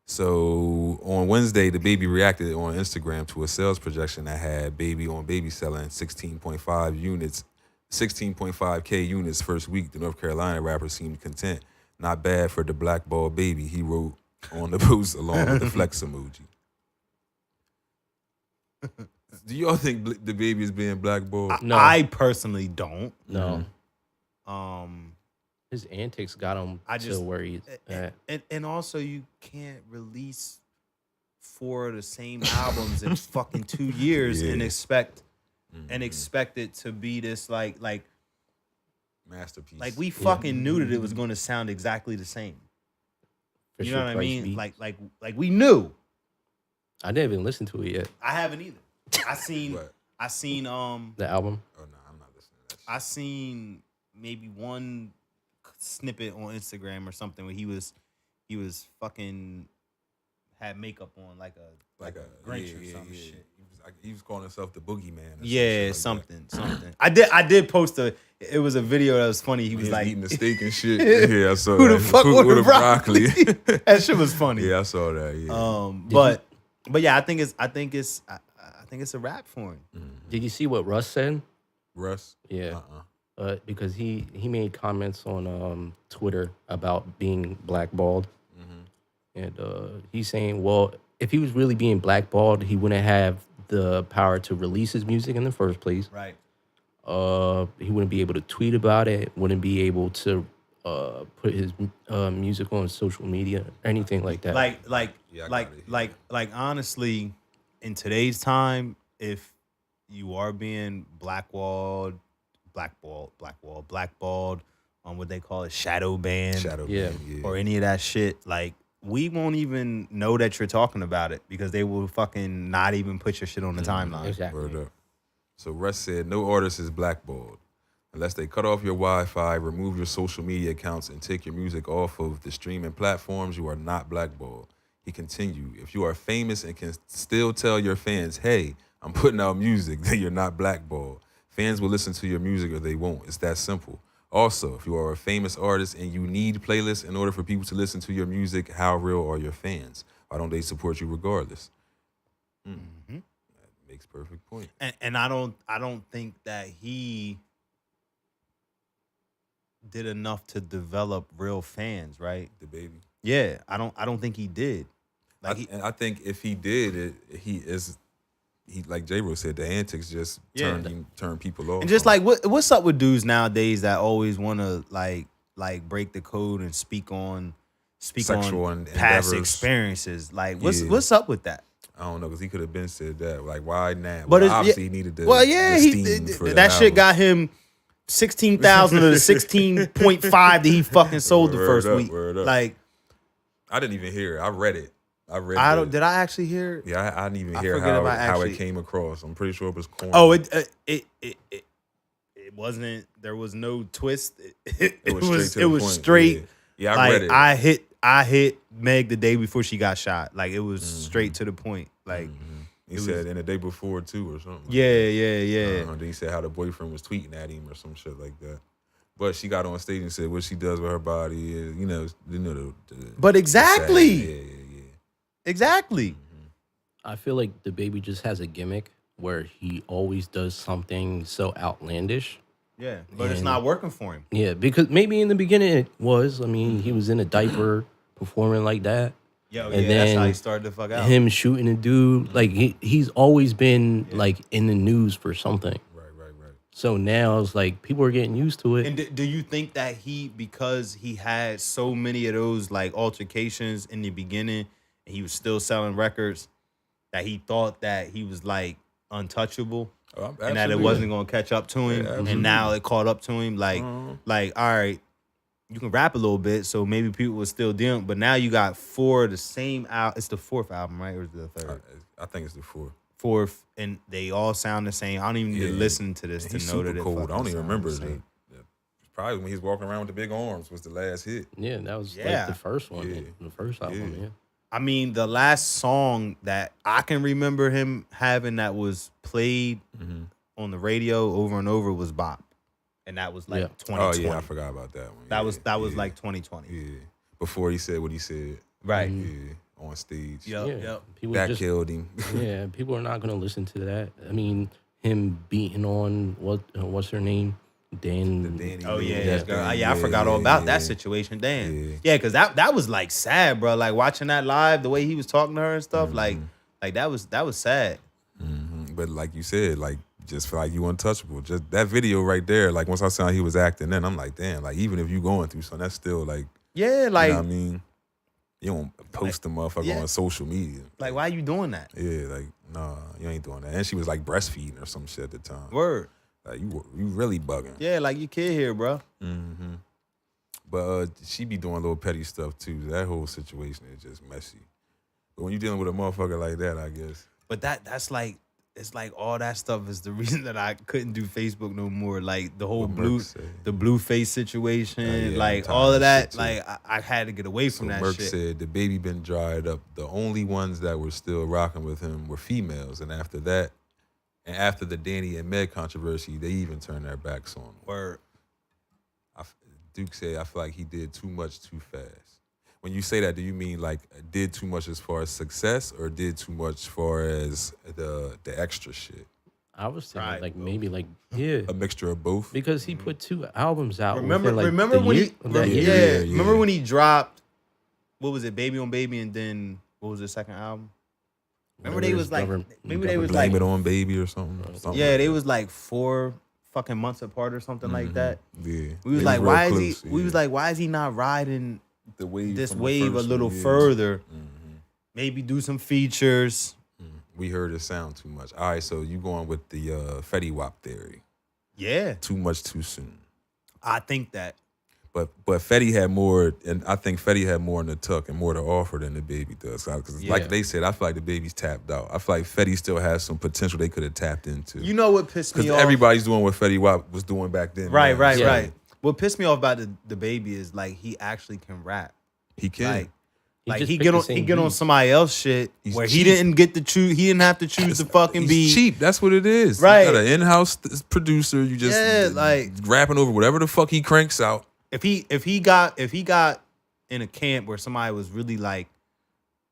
So on Wednesday, DaBaby reacted on Instagram to a sales projection that had Baby on Baby selling 16.5K units first week. The North Carolina rapper seemed content. Not bad for the blackball baby, he wrote on the post along with the flex emoji. Do y'all think DaBaby is being blackballed?
No.
I personally don't.
No.
Mm-hmm.
His antics got him to where he's at.
And also you can't release 4 of the same albums in fucking 2 years and expect it to be this like
masterpiece.
Like we fucking knew that it was going to sound exactly the same.
For
you
sure,
know what I mean?
beats.
Like we knew.
I didn't even listen to it yet.
I haven't either. I seen
the album.
Oh no, I'm not listening to that shit.
I seen maybe one snippet on Instagram or something where he was fucking had makeup on like a Grinch or some shit.
He was calling himself the boogeyman.
Yeah, something. I did post it was a video that was funny. He was like
eating the steak and shit. Yeah, I saw
who
that.
the fuck with the broccoli? That shit was funny.
Yeah, I saw that. Yeah.
But yeah, I think it's a rap for him.
Did you see what Russ said?
Russ?
Yeah. Because he made comments on Twitter about being blackballed. And he's saying, well, if he was really being blackballed, he wouldn't have the power to release his music in the first place.
Right.
He wouldn't be able to tweet about it, wouldn't be able to put his music on social media, anything like that.
Like honestly, in today's time, if you are being blackballed on what they call it, shadow banned, or any of that shit, like we won't even know that you're talking about it because they will fucking not even put your shit on the timeline.
Exactly.
Word up. So Russ said, no artist is blackballed unless they cut off your Wi-Fi, remove your social media accounts, and take your music off of the streaming platforms. You are not blackballed. He continued, if you are famous and can still tell your fans, hey, I'm putting out music, then you're not blackballed. Fans will listen to your music or they won't. It's that simple. Also, if you are a famous artist and you need playlists in order for people to listen to your music, how real are your fans? Why don't they support you regardless? That makes perfect point.
And I don't think that he did enough to develop real fans, right?
DaBaby.
Yeah, I don't think he did.
I think if he did, he like Jro said, the antics just turn people off.
And just like what's up with dudes nowadays that always want to like break the code and speak on
sexual
past experiences. Like what's up with that?
I don't know, because he could have been said that. Like, why now?
But
obviously he needed the steam for
that shit got him 16,000 of the 16.5 that he fucking sold the first week. Like,
I didn't even hear it. I read it.
Did I actually hear it?
Yeah, I didn't even hear how it came across. I'm pretty sure it was corny.
Oh, it wasn't. There was no twist. It was straight.
Yeah, I read it.
I hit Meg the day before she got shot. Like, it was straight to the point. Like,
he said in the day before too or something.
Yeah.
Then he said how the boyfriend was tweeting at him or some shit like that. But she got on stage and said what she does with her body is,
But exactly. Exactly.
I feel like DaBaby just has a gimmick where he always does something so outlandish.
Yeah, but it's not working for him.
Yeah, because maybe in the beginning it was. I mean, he was in a diaper performing like that.
That's how he started to fuck out.
Him shooting a dude, like he's always been like in the news for something.
Right.
So now it's like people are getting used to it.
And do you think that because he had so many of those like altercations in the beginning, and he was still selling records, that he thought that he was like untouchable? And that it wasn't going to catch up to him, and now it caught up to him. Like, all right, you can rap a little bit, so maybe people were still dealing. But now you got 4 of the same album. It's the 4th album, right, or is it the 3rd?
I think it's the 4th.
4th, and they all sound the same. I don't even need to listen to this to know that it's
cold. I don't even remember it. Probably when he was walking around with the big arms was the last hit.
Yeah, that was like the first one, the first album. Yeah.
I mean, the last song that I can remember him having that was played on the radio over and over was Bop. And that was like 2020.
Oh, yeah, I forgot about that one.
That was like 2020.
Yeah. Before he said what he said.
Right.
Yeah. On stage.
Yep.
That killed him.
Yeah, people are not going to listen to that. I mean, him beating on, what's her name? Then
Danny
Oh yeah,
Lee,
his
that
girl.
thing,
Yeah, I forgot all about that
yeah.
situation. Damn.
Yeah.
Yeah, because that was like sad, bro. Like watching that live, the way he was talking to her and stuff, like that was sad.
But like you said, like just feel like you untouchable. Just that video right there, like once I saw he was acting, then I'm like, damn, like even if you going through something, that's still like,
Yeah, like
you know what I mean? You don't post the motherfucker
yeah.
on social media.
like why you doing that?
Yeah, like, nah, you ain't doing that. And she was like breastfeeding or some shit at the time.
Word.
Like you really bugging.
Yeah, like your kid here, bro.
But she be doing little petty stuff too. That whole situation is just messy. But when you dealing with a motherfucker like that, I guess.
But that's like it's like all that stuff is the reason that I couldn't do Facebook no more. Like the whole
What Merc said.
the blue face situation,
Yeah,
like
I'm
all of
tired
that.
of shit, too.
Like I had to get away from
So
that
Merc
shit.
said DaBaby been dried up. The only ones that were still rocking with him were females. And after that, and after the Danny and Meg controversy, they even turned their backs on him.
Word.
Duke said, I feel like he did too much too fast. When you say that, do you mean like did too much as far as success or did too much as far as the extra shit?
I was thinking
Right,
like
bro.
maybe like yeah,
A mixture of both?
because he put 2 albums out.
Remember
within, like,
remember
the
when
year-
he
that
yeah,
year.
yeah.
remember when he dropped what was it, Baby on Baby, and then what was the second album? Remember
Whatever
they
his
was like
government-
maybe they was
Blame
like
it on Baby or something.
yeah,
like
they
that.
was like 4 fucking months apart or something like that.
Yeah.
We was
They
like,
real
why
close,
is he? We was like, why is he not riding
the wave
this
from the
wave a
first
little
one, yeah.
further? Maybe do some features.
We heard it sound too much. All right, so you going with the Fetty Wap theory.
Yeah,
Too much too soon.
I think that.
But Fetty had more, and I think Fetty had more in the tuck and more to offer than the Baby does. Because
Yeah.
like they said, I feel like the Baby's tapped out. I feel like Fetty still has some potential they could have tapped into.
You know what pissed me
Because
off?
everybody's doing what Fetty Wap was doing back then.
Right,
man.
right,
So
right. What pissed me off about the Baby is like he actually can rap.
He can.
Like
just
he
picked
get
the
on
same
he get on
beat.
somebody else shit
He's
where
cheap.
he didn't get to choose. He didn't have to choose the fucking
He's
beat.
cheap. That's what it is.
Right.
You got an in-house producer. You just
Yeah, like-
rapping over whatever the fuck he cranks out.
If he got in a camp where somebody was really like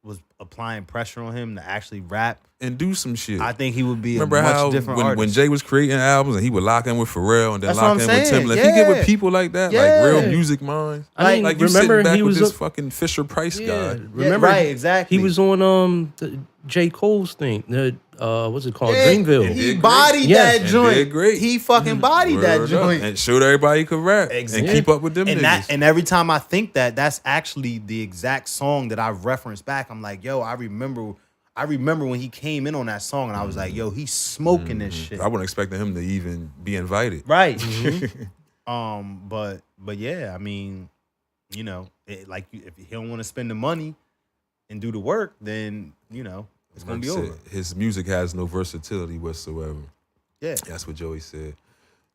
was applying pressure on him to actually rap,
And do some shit.
I think he would be
Remember
a much
how
different
when
artist.
Jay was creating albums and he would lock in with Pharrell and then
That's
lock
what
in
I'm
with
saying.
Timbaland. If he get
Yeah.
with people like that,
Yeah.
like real music minds,
I mean,
like you
remember
sitting back
he
with
was
this
a-
fucking Fisher Price
Yeah,
guy.
remember?
right, exactly.
He was on the J. Cole's thing. The what's it called?
Yeah,
Dreamville.
He
Did
bodied
great.
that
Yes.
And
joint.
did great.
He fucking bodied
Word
that
up.
joint.
And showed everybody he could rap
Exactly.
and keep up with them
and
niggas.
and every time I think that's actually the exact song that I reference back. I'm like, yo, I remember when he came in on that song and I was like, yo, he's smoking this shit.
I wasn't expecting him to even be invited.
Right. But yeah, I mean, you know, if he don't want to spend the money and do the work, then you know it's gonna
Merc
be
said
over.
his music has no versatility whatsoever.
Yeah.
That's what Joey said.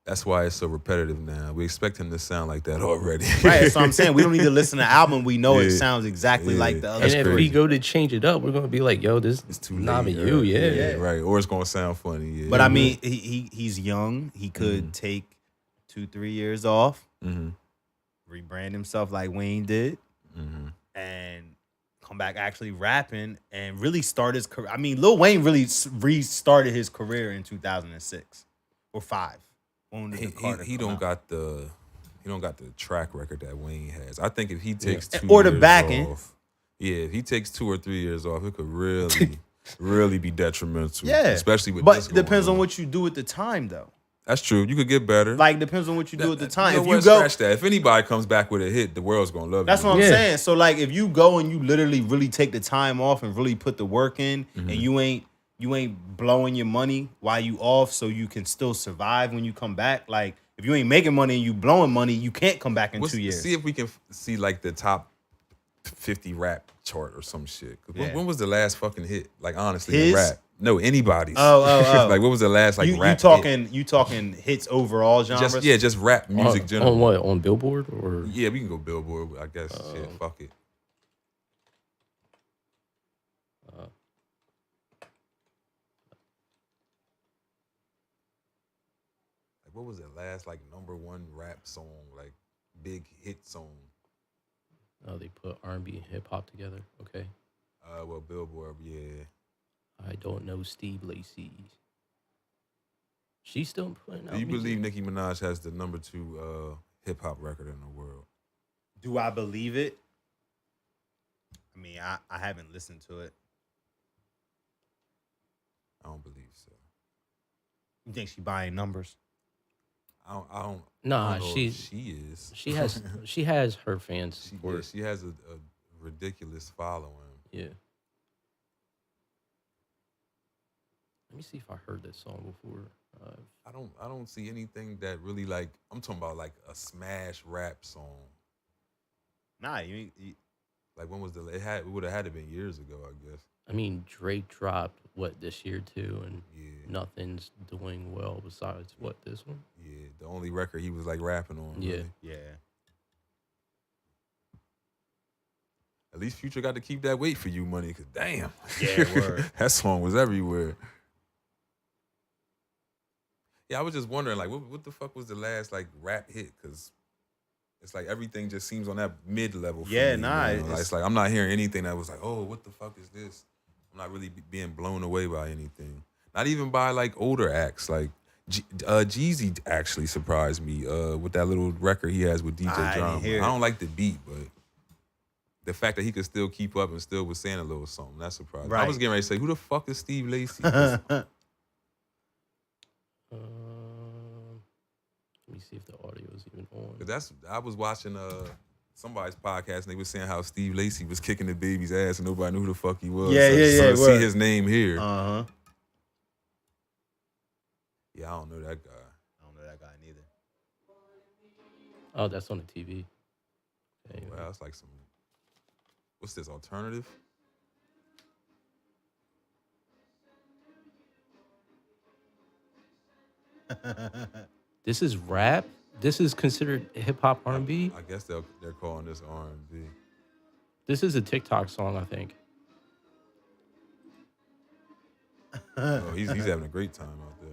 That's why it's so repetitive now. We expect him to sound like that already.
Right. That's what I'm saying. We don't need to listen to the album. We know it
Yeah.
sounds exactly
Yeah.
like the other.
And
That's
if we
crazy.
go to change it up, we're gonna be like, yo, this
It's too
not
late,
you, yeah.
right. Or it's gonna sound funny. Yeah.
But I mean, he's young. He could take 2-3 years off, rebrand himself like Wayne did, and come back actually rapping and really start his career. I mean, Lil Wayne really restarted his career in 2006 or 5.
he don't got the track record that Wayne has. I think if he takes 2
Or the
years
backing.
off, if he takes 2 or 3 years off, it could really, really be detrimental.
Yeah,
especially with
but
this
it depends
going
on what you do at the time, though.
That's true. You could get better.
Like, depends on what you do at the time.
You know
If
what?
you go,
Scratch that. If anybody comes back with a hit, the world's gonna love
that's
you.
what I'm
Yeah.
saying. So, like, if you go and you literally really take the time off and really put the work in, and you ain't blowing your money while you off, so you can still survive when you come back. Like, if you ain't making money and you blowing money, you can't come back in 2 years.
See if we can see like the top 50 rap chart or some shit. 'Cause
Yeah.
when was the last fucking hit? Like honestly, in
His?
rap. No, anybody's.
Oh.
Like what was the last like
you
rap?
talking hits overall genres?
Just rap music general.
On what? On Billboard or
Yeah, we can go Billboard. I guess. Shit, fuck it. Like, what was the last like #1 rap song? Like big hit song.
oh, they put R&B and hip hop together. Okay,
Well, Billboard. Yeah.
I don't know Steve Lacy. She's still putting out.
Do you
music.
believe Nicki Minaj has the number 2 hip hop record in the world?
Do I believe it? I mean, I haven't listened to it.
I don't believe so.
You think she buying numbers?
I don't.
Nah,
I don't know if she is.
She has her fans.
She has a ridiculous following.
Yeah. Let me see if I heard this song before.
I don't see anything that really like. I'm talking about like a smash rap song.
Nah,
Like when was it would have had to been years ago, I guess.
I mean, Drake dropped this year too, and
Yeah.
nothing's doing well besides this one.
Yeah, the only record he was like rapping on.
Yeah.
Really.
yeah.
At least Future got to keep that weight for you money, cause damn.
Yeah, word.
That song was everywhere. Yeah, I was just wondering, like, what the fuck was the last like rap hit? Cause it's like everything just seems on that mid level.
Yeah,
me,
nah,
you know? Like, it's like I'm not hearing anything that was like, oh, what the fuck is this? I'm not really being blown away by anything. Not even by like older acts. Like Jeezy actually surprised me with that little record he has with DJ
I
Drama.
didn't hear
I
it.
don't like the beat, but the fact that he could still keep up and still was saying a little something, that surprised me. I
Right.
was getting ready to say, who the fuck is Steve Lacy?
Let me see if the audio is even on.
I was watching somebody's podcast and they were saying how Steve Lacy was kicking DaBaby's ass and nobody knew who the fuck he was.
Yeah,
So
word.
see his name here.
Uh-huh.
Yeah, I don't know that guy.
I don't know that guy neither.
Oh, that's on the TV. Okay.
Well, it's like some. What's this, alternative?
This is rap. This is considered hip hop R&B.
I guess they're calling this R&B.
This is a TikTok song, I think.
Oh, he's having a great time out there.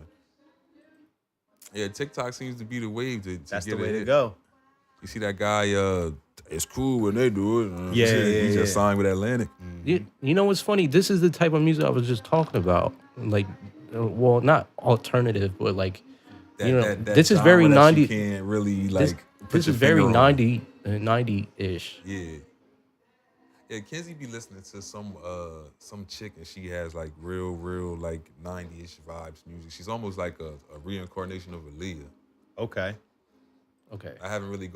Yeah, TikTok seems to be the wave to
That's
get
the way
a
to
hit.
go.
You see that guy? It's cool when they do it.
Yeah,
He
yeah,
just
yeah.
signed with Atlantic.
You know what's funny? This is the type of music I was just talking about. Like, well, not alternative, but like,
That
this is
genre
very
that
90.
You can't really like.
This is very 90-ish.
Yeah. Yeah, Kenzie be listening to some chick and she has like real like 90-ish vibes music. She's almost like a reincarnation of Aaliyah.
Okay.
Okay.
I haven't really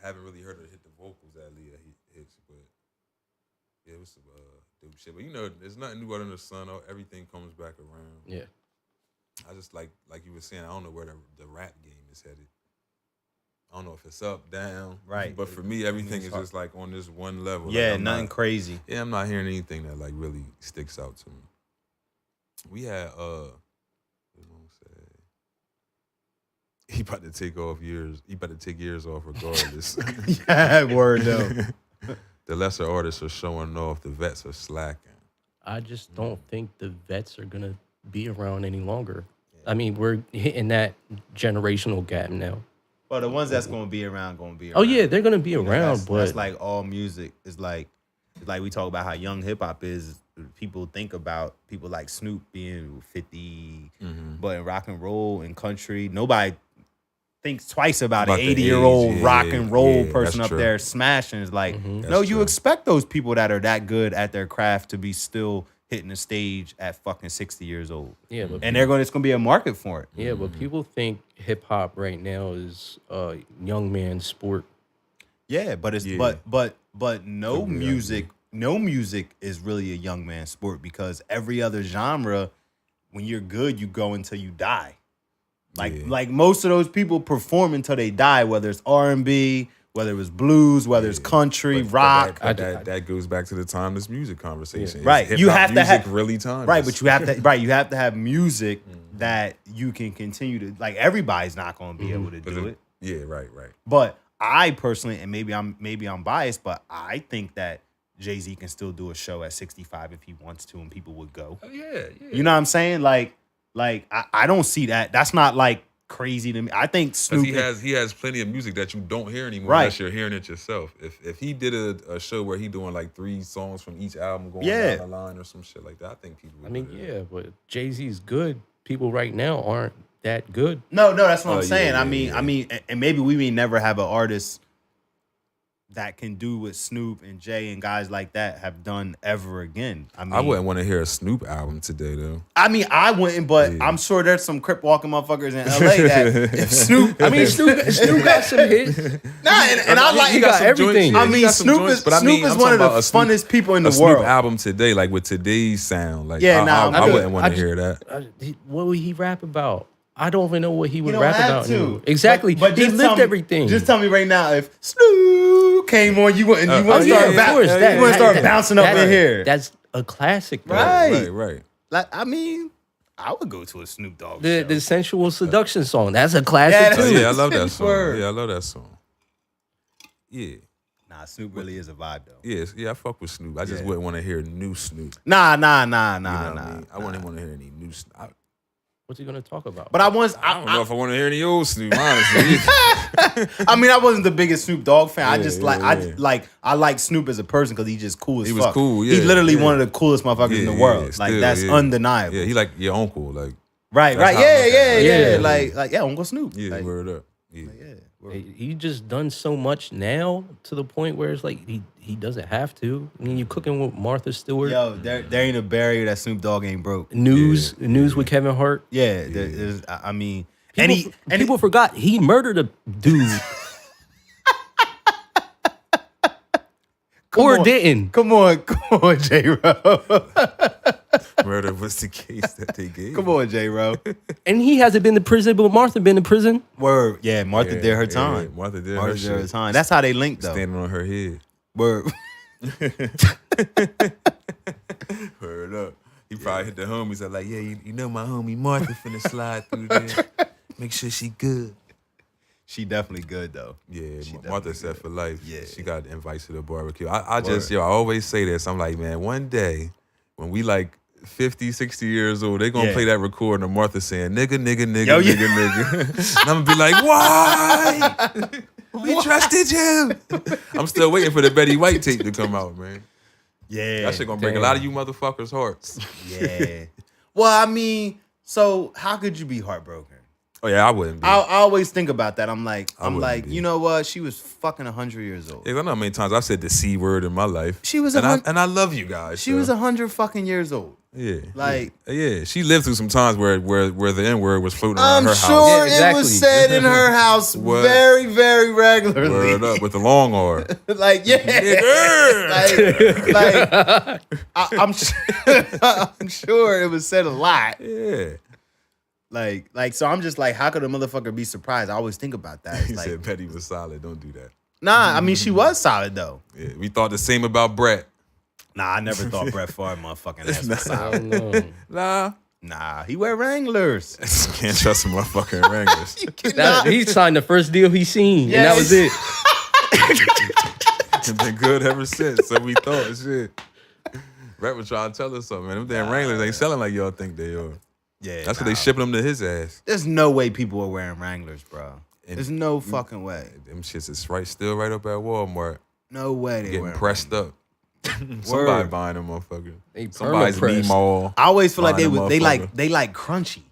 haven't really heard her hit the vocals that Aaliyah hits, but yeah, it was some dope shit. But you know, there's nothing new under the sun. Everything comes back around.
Yeah.
I just like you were saying, I don't know where the rap game is headed. I don't know if it's up, down.
Right.
But for me, everything is just like on this one level.
Yeah,
like, I'm
nothing
not-
crazy.
Yeah, I'm not hearing anything that like really sticks out to me. We had what was I gonna say? He about to take off years. He about to take years off regardless.
Yeah, word though.
The lesser artists are showing off. The vets are slacking.
I just don't think the vets are gonna be around any longer. I mean, we're hitting that generational gap now.
Well, the ones that's gonna be around.
Oh yeah, they're gonna be
You know,
around, but
that's like all music. It's like we talk about how young hip hop is. People think about people like Snoop being 50, but in rock and roll and country, nobody thinks twice about an
About the
80-year-old
age,
rock
yeah,
and roll
yeah,
person
that's
up
true.
there smashing. It's like, no,
That's
you
true.
expect those people that are that good at their craft to be still hitting the stage at fucking 60 years old.
yeah, but
And it's gonna be a market for it.
yeah, but people think hip hop right now is a young man's sport.
Yeah, but it's
Yeah.
but no music is really a young man's sport because every other genre, when you're good, you go until you die. Like most of those people perform until they die, whether it's R&B, whether it was blues, whether it's country, rock.
That goes back to the timeless music conversation.
Right.
Hip-hop
You have to
music
have
really timeless.
Right, but you have to have music that you can continue to like. Everybody's not going to be able to do it.
Yeah, right.
But I personally, and maybe I'm biased, but I think that Jay-Z can still do a show at 65 if he wants to, and people would go.
Oh, yeah.
You know what I'm saying? Like I don't see that. That's not like crazy to me. I think Snoop.
Because he has plenty of music that you don't hear anymore
Right.
unless you're hearing it yourself. If he did a show where he doing like 3 songs from each album going
Yeah.
down the line or some shit like that, I think people would
I mean,
do that.
yeah, but Jay-Z's good. People right now aren't that good.
No, that's what I'm
Oh,
saying.
yeah.
I mean, and maybe we may never have an artist that can do what Snoop and Jay and guys like that have done ever again. I mean,
I wouldn't want to hear a Snoop album today though.
I mean, I wouldn't, but I'm sure there's some crip walking motherfuckers in LA that if Snoop.
I mean, Snoop got some hits.
And I like
he got everything.
I mean, Snoop is one of the funnest people in the
Snoop
world.
album today, like with today's sound, like
Yeah,
I wouldn't want to hear that.
What would he rap about? I don't even know what he would
don't
rap
have
about.
to.
Anymore. Exactly.
But
he
just
lived
tell me-
everything.
Just tell me right now, if Snoop came on, you wouldn't start bouncing up in here.
That's a classic, though.
Right.
Like, I mean, I would go to a Snoop Dogg
The
show.
the sensual seduction song. That's a classic
Yeah,
too.
Yeah, I love that song.
Word.
Yeah, I love that song. Yeah.
Nah, Snoop really is a vibe though.
Yes, yeah, I fuck with Snoop. I just wouldn't want to hear new Snoop.
Nah.
You know what I mean? I wouldn't want to hear any new Snoop.
What's he gonna talk about?
But I
don't know if I want to hear any old Snoop, honestly.
I mean, I wasn't the biggest Snoop Dogg fan. I
Yeah,
just
yeah.
I like Snoop as a person because he's just cool as
He
fuck.
was cool,
He's
yeah,
literally
yeah.
one of the coolest motherfuckers in the world. Like
still,
that's
yeah.
undeniable.
Yeah, he like your uncle, like
Right.
That's how I
Yeah,
look at
yeah.
it.
Like Uncle Snoop.
yeah,
Like,
word up. Yeah.
He just done so much now to the point where it's like he doesn't have to. I mean, you cooking with Martha Stewart.
Yo, there ain't a barrier that Snoop Dogg ain't broke.
News with Kevin Hart.
Yeah, there's, I mean,
People forgot he murdered a dude. Or didn't.
Come on, J-Ro.
Murder was the case that they gave.
Come on, J-Ro.
And he hasn't been to prison, but Martha been to prison.
Word. Yeah, Martha did her time.
Yeah, Martha did
Martha
her
did
shit.
her time. That's how they linked, though.
Standing on her head.
Word.
Word up. He probably hit the homies up like, yeah, you know my homie Martha finna slide through there. Make sure she good.
She definitely good, though.
Yeah,
She
Martha
definitely
set
good.
for life.
Yeah.
She got invited to the barbecue. I always say this. I'm like, man, one day when we like 50, 60 years old, they gonna play that recording of Martha saying, nigga,
Yo, yeah.
nigga. And I'm gonna be like, why? We trusted you. I'm still waiting for the Betty White tape to come out, man.
Yeah.
That shit gonna break a lot of you motherfuckers' hearts.
Yeah. Well, I mean, so how could you be heartbroken?
Oh yeah, I wouldn't be.
I always think about that. I'm like,
wouldn't be.
you know what? She was fucking 100 years old.
Yeah, I know how many times I've said the C word in my life.
She was
and I love you guys.
She was 100 fucking years old.
Yeah.
Like,
yeah. She lived through some times where the N word was floating around
I'm
her
sure
house.
Yeah,
it was
exactly.
said in her house
What?
very, very regularly.
Word up with the long R.
Like, yeah.
Nigga.
I'm I'm sure it was said a lot.
Yeah.
Like, so I'm just like, how could a motherfucker be surprised? I always think about that. It's
He
like,
said Betty was solid. Don't do that.
nah, I mean, she was solid though.
Yeah, we thought the same about Brett.
Nah, I never thought Brett Favre motherfucking ass was
I
solid.
don't know.
Nah.
Nah, he wear Wranglers.
Can't trust some motherfucking Wranglers.
He signed the first deal he seen, and that was it.
It's been good ever since. So we thought, shit. Brett was trying to tell us something, man. Them damn Wranglers ain't selling like y'all think they are.
Yeah,
That's what they shipping them to his ass.
There's no way people are wearing Wranglers, bro. There's no fucking way.
Them shits is still right up at Walmart.
No way they
Getting
wearing
pressed
Wranglers.
up. Somebody
Word.
buying them motherfuckers.
They
Somebody's
perma-pressed.
mall.
I always feel like
Buying them
they
motherfucker.
like crunchy.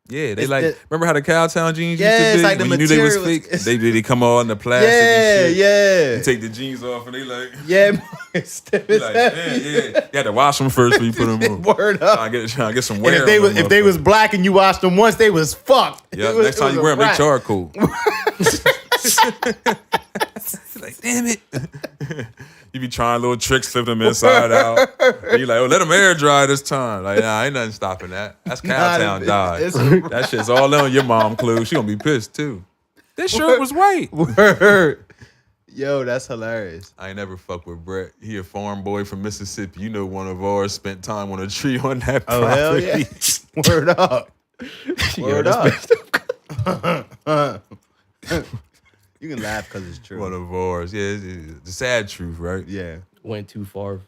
Yeah, they
It's
like.
the-
Remember how the Cowtown jeans
Yeah,
used to
it's
be?
like the
when you knew they was
material
fake,
is-
they come all in the plastic and shit.
Yeah.
You take the jeans off and they like,
Yeah, it's
like man, yeah. You had to wash them first before you put them on.
Word up.
Trying to get some
And
wear.
if they was black and you washed them once, they was fucked.
yeah.
It was-
Next
it
time
was
you
a
wear them, they
wrap.
charcoal. Like, damn it. You be trying little tricks, flip them inside out. And you like, oh, let them air dry this time. Like, nah, ain't nothing stopping that. That's Cowtown died.
it's a
That shit's all on your mom clothes. She gonna be pissed too. This shirt was white.
Word. Yo, that's hilarious.
I ain't never fuck with Brett. He a farm boy from Mississippi. You know one of ours spent time on a tree on that
Oh, hell
property.
yeah. Word up. Word up. You can laugh because it's true.
One of ours. Yeah, it's the sad truth, right?
Yeah.
Went too far.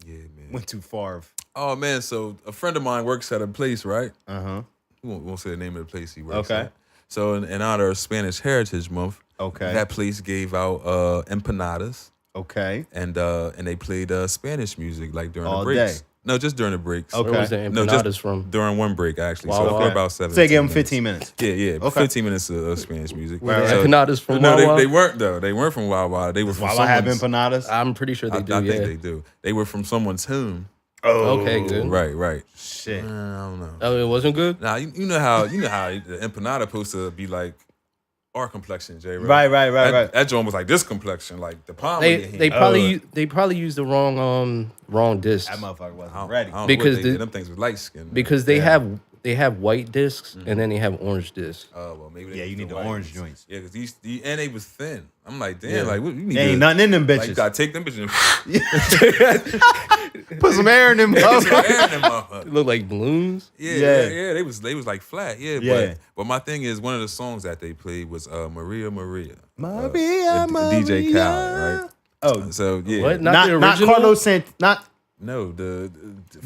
Yeah, man.
Went too far.
Oh, man, so a friend of mine works at a place, right?
Uh-huh.
We won't say the name of the place he works
Okay.
at. So in honor of Spanish Heritage Month,
Okay.
that place gave out empanadas,
Okay.
and they played Spanish music like during
All
the breaks.
day.
No, just during the breaks.
Okay.
Where was the
No,
empanadas
just
from?
during one break actually.
Wow,
So
wow.
for about 7.
So they gave him 15 minutes.
Yeah.
Okay.
15 minutes of Spanish music.
Were the
So-
empanadas from
No,
Wawa?
they weren't though. They weren't from Wawa. They were from
While I have
someone's.
empanadas.
I'm pretty sure they do.
I
yeah.
think they do. They were from someone's home.
Oh,
Okay, good.
Right.
Shit.
I don't know.
Oh, it wasn't good.
Now you know how the empanada supposed to be like our complexion, Jay.
Right.
That joint was like this complexion, like the palm.
They
of your hand.
they probably used the wrong disc
That motherfucker wasn't
I don't-
ready.
I don't know
Because
what they
the-
did. Them things was light skin.
because they have white discs and then they have orange discs.
Oh well, maybe.
Yeah, you need the orange joints.
Yeah, because these and they was thin. I'm like, damn,
Yeah.
like what, you need.
There ain't
to,
nothing in them
Like,
bitches.
you gotta take them bitches and
Put some air in them.
put some
motherfuckers.
air in them motherfuckers.
It looked like balloons.
Yeah. They was like flat. Yeah.
Yeah.
But my thing is, one of the songs that they played was Maria.
Maria,
the DJ Khaled, right?
Oh,
So yeah.
What?
not
the original?
Carlos not
No, the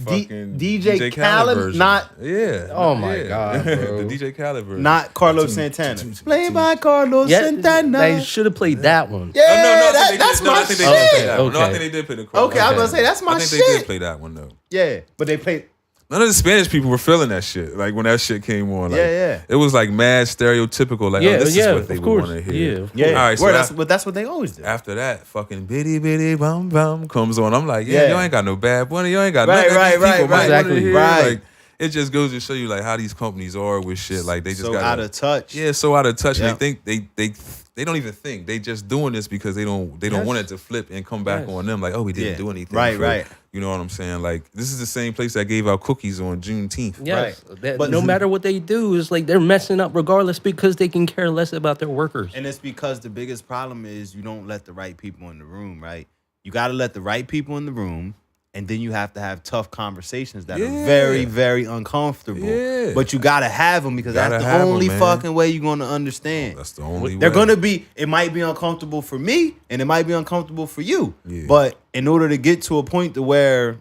fucking
DJ Khaled,
version.
not-
Yeah.
Oh my
yeah.
God, bro.
The DJ Khaled version.
not Carlos Santana. Played by Carlos
Yeah,
Santana.
they should have played that one.
Yeah,
I
that's
think they did. No,
my
I think they did play
shit.
that one. No, I
Okay.
think they did play the
Okay, I was gonna
Okay.
say that's my
I think
shit.
they did play that one though.
Yeah, but they played.
None of the Spanish people were feeling that shit. Like when that shit came on, like,
Yeah.
it was like mad stereotypical. Like,
Yeah,
this
yeah,
is what they
of
would
course.
want to hear.
Yeah, of
Yeah,
All right, so
but that's what they always do.
after that, fucking bitty bitty bum bum comes on. I'm like,
Yeah.
you ain't got no bad money. You ain't got
Right,
nothing.
right,
These people
right,
might
right.
wanna
Exactly.
hear.
Right.
Like, it just goes to show you like how these companies are with shit. Like they just
So
got
out of touch.
Yeah, so out of touch.
Yeah.
And they think they don't even think. They just doing this because they don't
Yes.
want it to flip and come back
Yes.
on them. Like, oh, we didn't
Yeah.
do anything.
Right,
for-
right.
You know what I'm saying? Like, this is the same place that gave out cookies on Juneteenth.
Yes,
Right.
but no matter what they do, it's like they're messing up regardless because they can care less about their workers.
And it's because the biggest problem is you don't let the right people in the room, right? You got to let the right people in the room, and then you have to have tough conversations that
Yeah.
are very, very uncomfortable.
Yeah.
But you got to have them because that's
Gotta
the
have 'em,
only
man.
fucking way you're going to understand.
That's the only
They're
way.
going to be, it might be uncomfortable for me, and it might be uncomfortable for you.
Yeah.
But in order to get to a point to where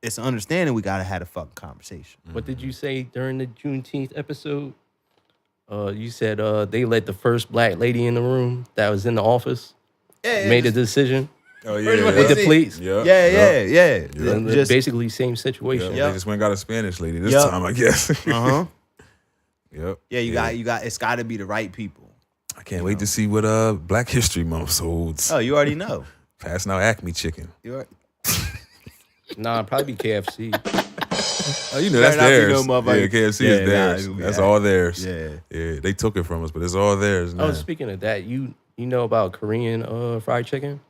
it's an understanding, we got to have a fucking conversation.
What did you say during the Juneteenth episode? You said they let the first black lady in the room that was in the office made a decision
Oh yeah,
Pretty much
with the
it.
police.
Yeah,
Yeah.
And
Just,
basically same situation.
They just went and got a Spanish lady this
Yup.
time, I guess.
uh-huh.
Yep.
Yeah, you got, it's got to be the right people.
I can't wait to see what Black History Month holds.
Oh, you already know.
Passing out Acme chicken.
You already,
Nah, probably KFC.
Oh, you know
Better
that's
not be
theirs.
no motherfucker-
Yeah, KFC
Yeah,
is
nah,
theirs.
it'll be
That's
that.
all theirs.
Yeah.
Yeah, they took it from us, but it's all theirs now.
Oh, speaking of that, you know about Korean fried chicken?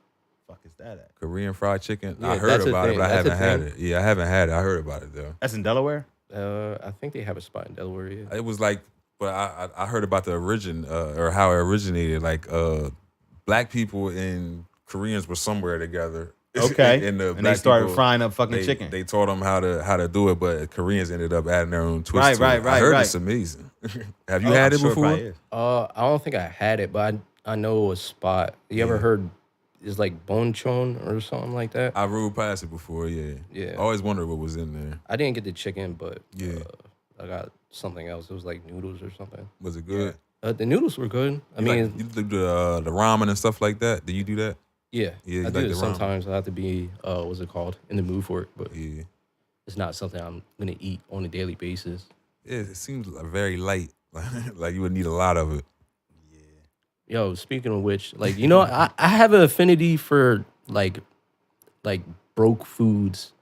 fuck is that at?
Korean fried chicken.
Yeah,
I heard
that's a
about it,
thing.
but I
That's a
haven't had
thing.
it. Yeah, I haven't had it. I heard about it though.
That's in Delaware?
I think they have a spot in Delaware. Yeah.
It was like, but I heard about the origin or how it originated. Like black people and Koreans were somewhere together.
Okay.
and
And
black
they started
people,
frying up fucking
they,
chicken.
They taught them how to do it, but Koreans ended up adding their own twist.
Right,
to
right,
it.
right,
I heard
right.
it's amazing. Have you
Oh,
had
I'm
it
sure
before?
probably is.
I don't think I had it, but I know a spot. You ever heard? It's like bonchon or something like that.
I rode past it before. Yeah.
Yeah.
I always wondered what was in there.
I didn't get the chicken, but
Yeah.
I got something else. It was like noodles or something.
Was it good?
The noodles were good. I mean,
you do the ramen and stuff like that. Do you do that?
yeah,
Yeah, you
I
like
do
the
it
ramen.
sometimes. I have to be what's it called, in the mood for it, but
Yeah.
it's not something I'm gonna eat on a daily basis.
Yeah, it seems like very light. Like you would need a lot of it.
Yo, speaking of which, like I have an affinity for like broke foods.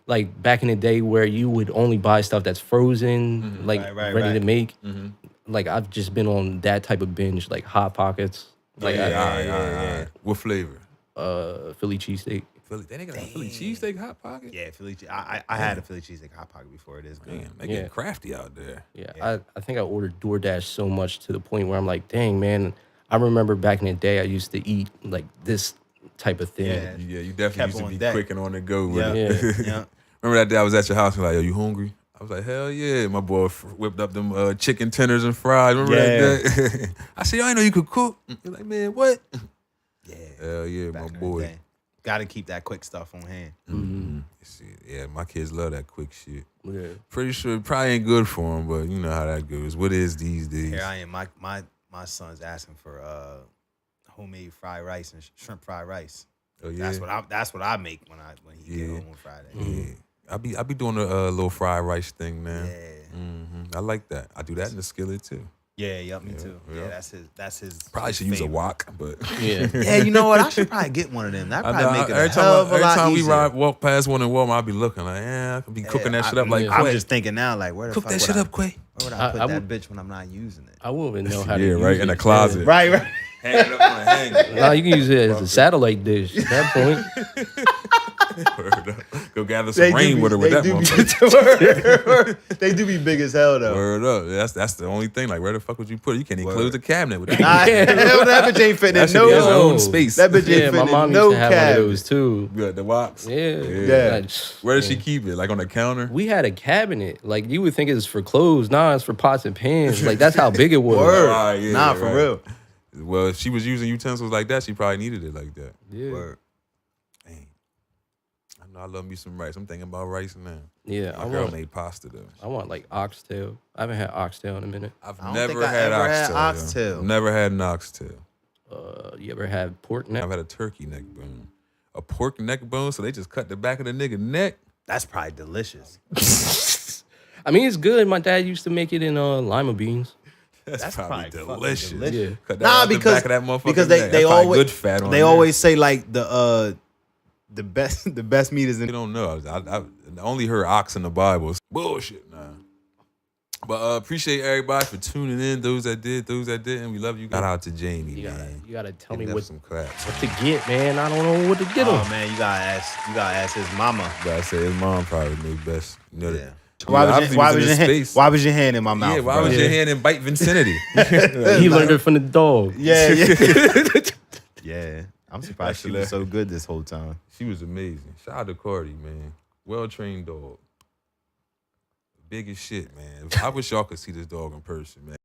Like back in the day where you would only buy stuff that's frozen, like
Right,
ready to
right.
make. Like I've just been on that type of binge, like Hot Pockets, like
All right. What flavor?
Philly cheesesteak.
Philly. They ain't got a Philly cheesesteak hot pocket.
Yeah, Philly. I had a Philly cheesesteak hot pocket before. It is good.
Damn, they
Yeah.
getting crafty out there.
Yeah, I think I ordered DoorDash so much to the point where I'm like, dang man, I remember back in the day I used to eat like this type of thing.
Yeah.
Yeah, you definitely
Kept
used to
on
be
deck.
quick and on the go with
Yeah.
it.
Yeah.
Remember that day I was at your house and like, yo, you hungry? I was like, hell yeah. My boy whipped up them chicken tenders and fries. Remember that day? I said, I didn't know you could cook. You're like, man, what?
Yeah.
Hell yeah,
Back
my
in the
boy.
day. Gotta keep that quick stuff on hand.
Shit, yeah, my kids love that quick shit.
Yeah.
Pretty sure it probably ain't good for them, but you know how that goes. What is these days?
Here I am. My son's asking for homemade fried rice and shrimp fried rice.
Oh yeah.
That's what I make when he get home on Friday.
Yeah. I be doing a little fried rice thing, man.
Yeah.
I like that. I do that in the skillet too.
Yeah, yup, me too. Yeah, that's his.
Probably should use a wok, but
yeah, you know what? I should probably get one of them. That probably make it
every
a hell of a lot
time
easier.
we walk past one in Walmart, I'll be looking like, I could be cooking that shit up like
I'm
Quay.
just thinking now, like, where the
Cook
fuck
that
would
shit
I-
up, Quay.
Where would I put that bitch when I'm not using it?
I wouldn't know how to
Yeah,
use
right
it.
in the closet.
Right.
Hang it up on a hanger.
No, you can use it as a satellite dish at that point.
Word up. Go gather some rainwater with that motherfucker.
They do be big as hell though.
Word up. That's the only thing. Like, where the fuck would you put it? You can't even
Word.
close the cabinet with that.
That bitch ain't fitting
That
in
should be its
no.
own space.
That bitch
Yeah,
ain't
my
fitting
mom
in
used
no
to have one of
cabinet.
those too.
The woks.
Yeah. Like,
Where does she keep it? Like on the counter?
we had a cabinet. Like you would think it's for clothes. Nah, it's for pots and pans. Like that's how big it was.
Word.
Right, yeah,
Nah, for
right.
real.
Well, if she was using utensils like that, she probably needed it like that.
Yeah.
Word.
Dang. I know I love me some rice. I'm thinking about rice now.
Yeah.
My girl made pasta though.
I want like oxtail. I haven't had oxtail in a minute.
I've
I don't
never
think I
had
ever had
oxtail.
oxtail.
Yo. Never had an oxtail.
You ever had pork neck?
I've had a turkey neck bone. A pork neck bone, so they just cut the back of the nigga neck.
That's probably delicious.
I mean, it's good. My dad used to make it in lima beans.
That's probably
fucking
delicious.
Yeah.
Cut that
Nah,
out the
because
back of that motherfucking
because
neck.
they
That's probably
always
good fat on
they
there.
always say like the best meat is in
You don't know. I only heard ox in the Bible. It's bullshit, nah. But appreciate everybody for tuning in. Those that did, those that didn't. We love you. Shout out to Jamie,
You
man.
gotta tell
Give
me
them
what
some claps.
to get, man. I don't know what to get him.
Oh man, you gotta ask his mama.
But I say his mom probably knew best. You know
Yeah.
that.
Why
Obviously
was
in
your
this
hand?
space.
Why was your hand in my mouth?
Yeah, why
bro?
was your hand in bite vicinity?
He learned it from the dog.
Yeah. Yeah. I'm surprised she was so good this whole time.
She was amazing. Shout out to Cardi, man. Well-trained dog. Big as shit, man. I wish y'all could see this dog in person, man.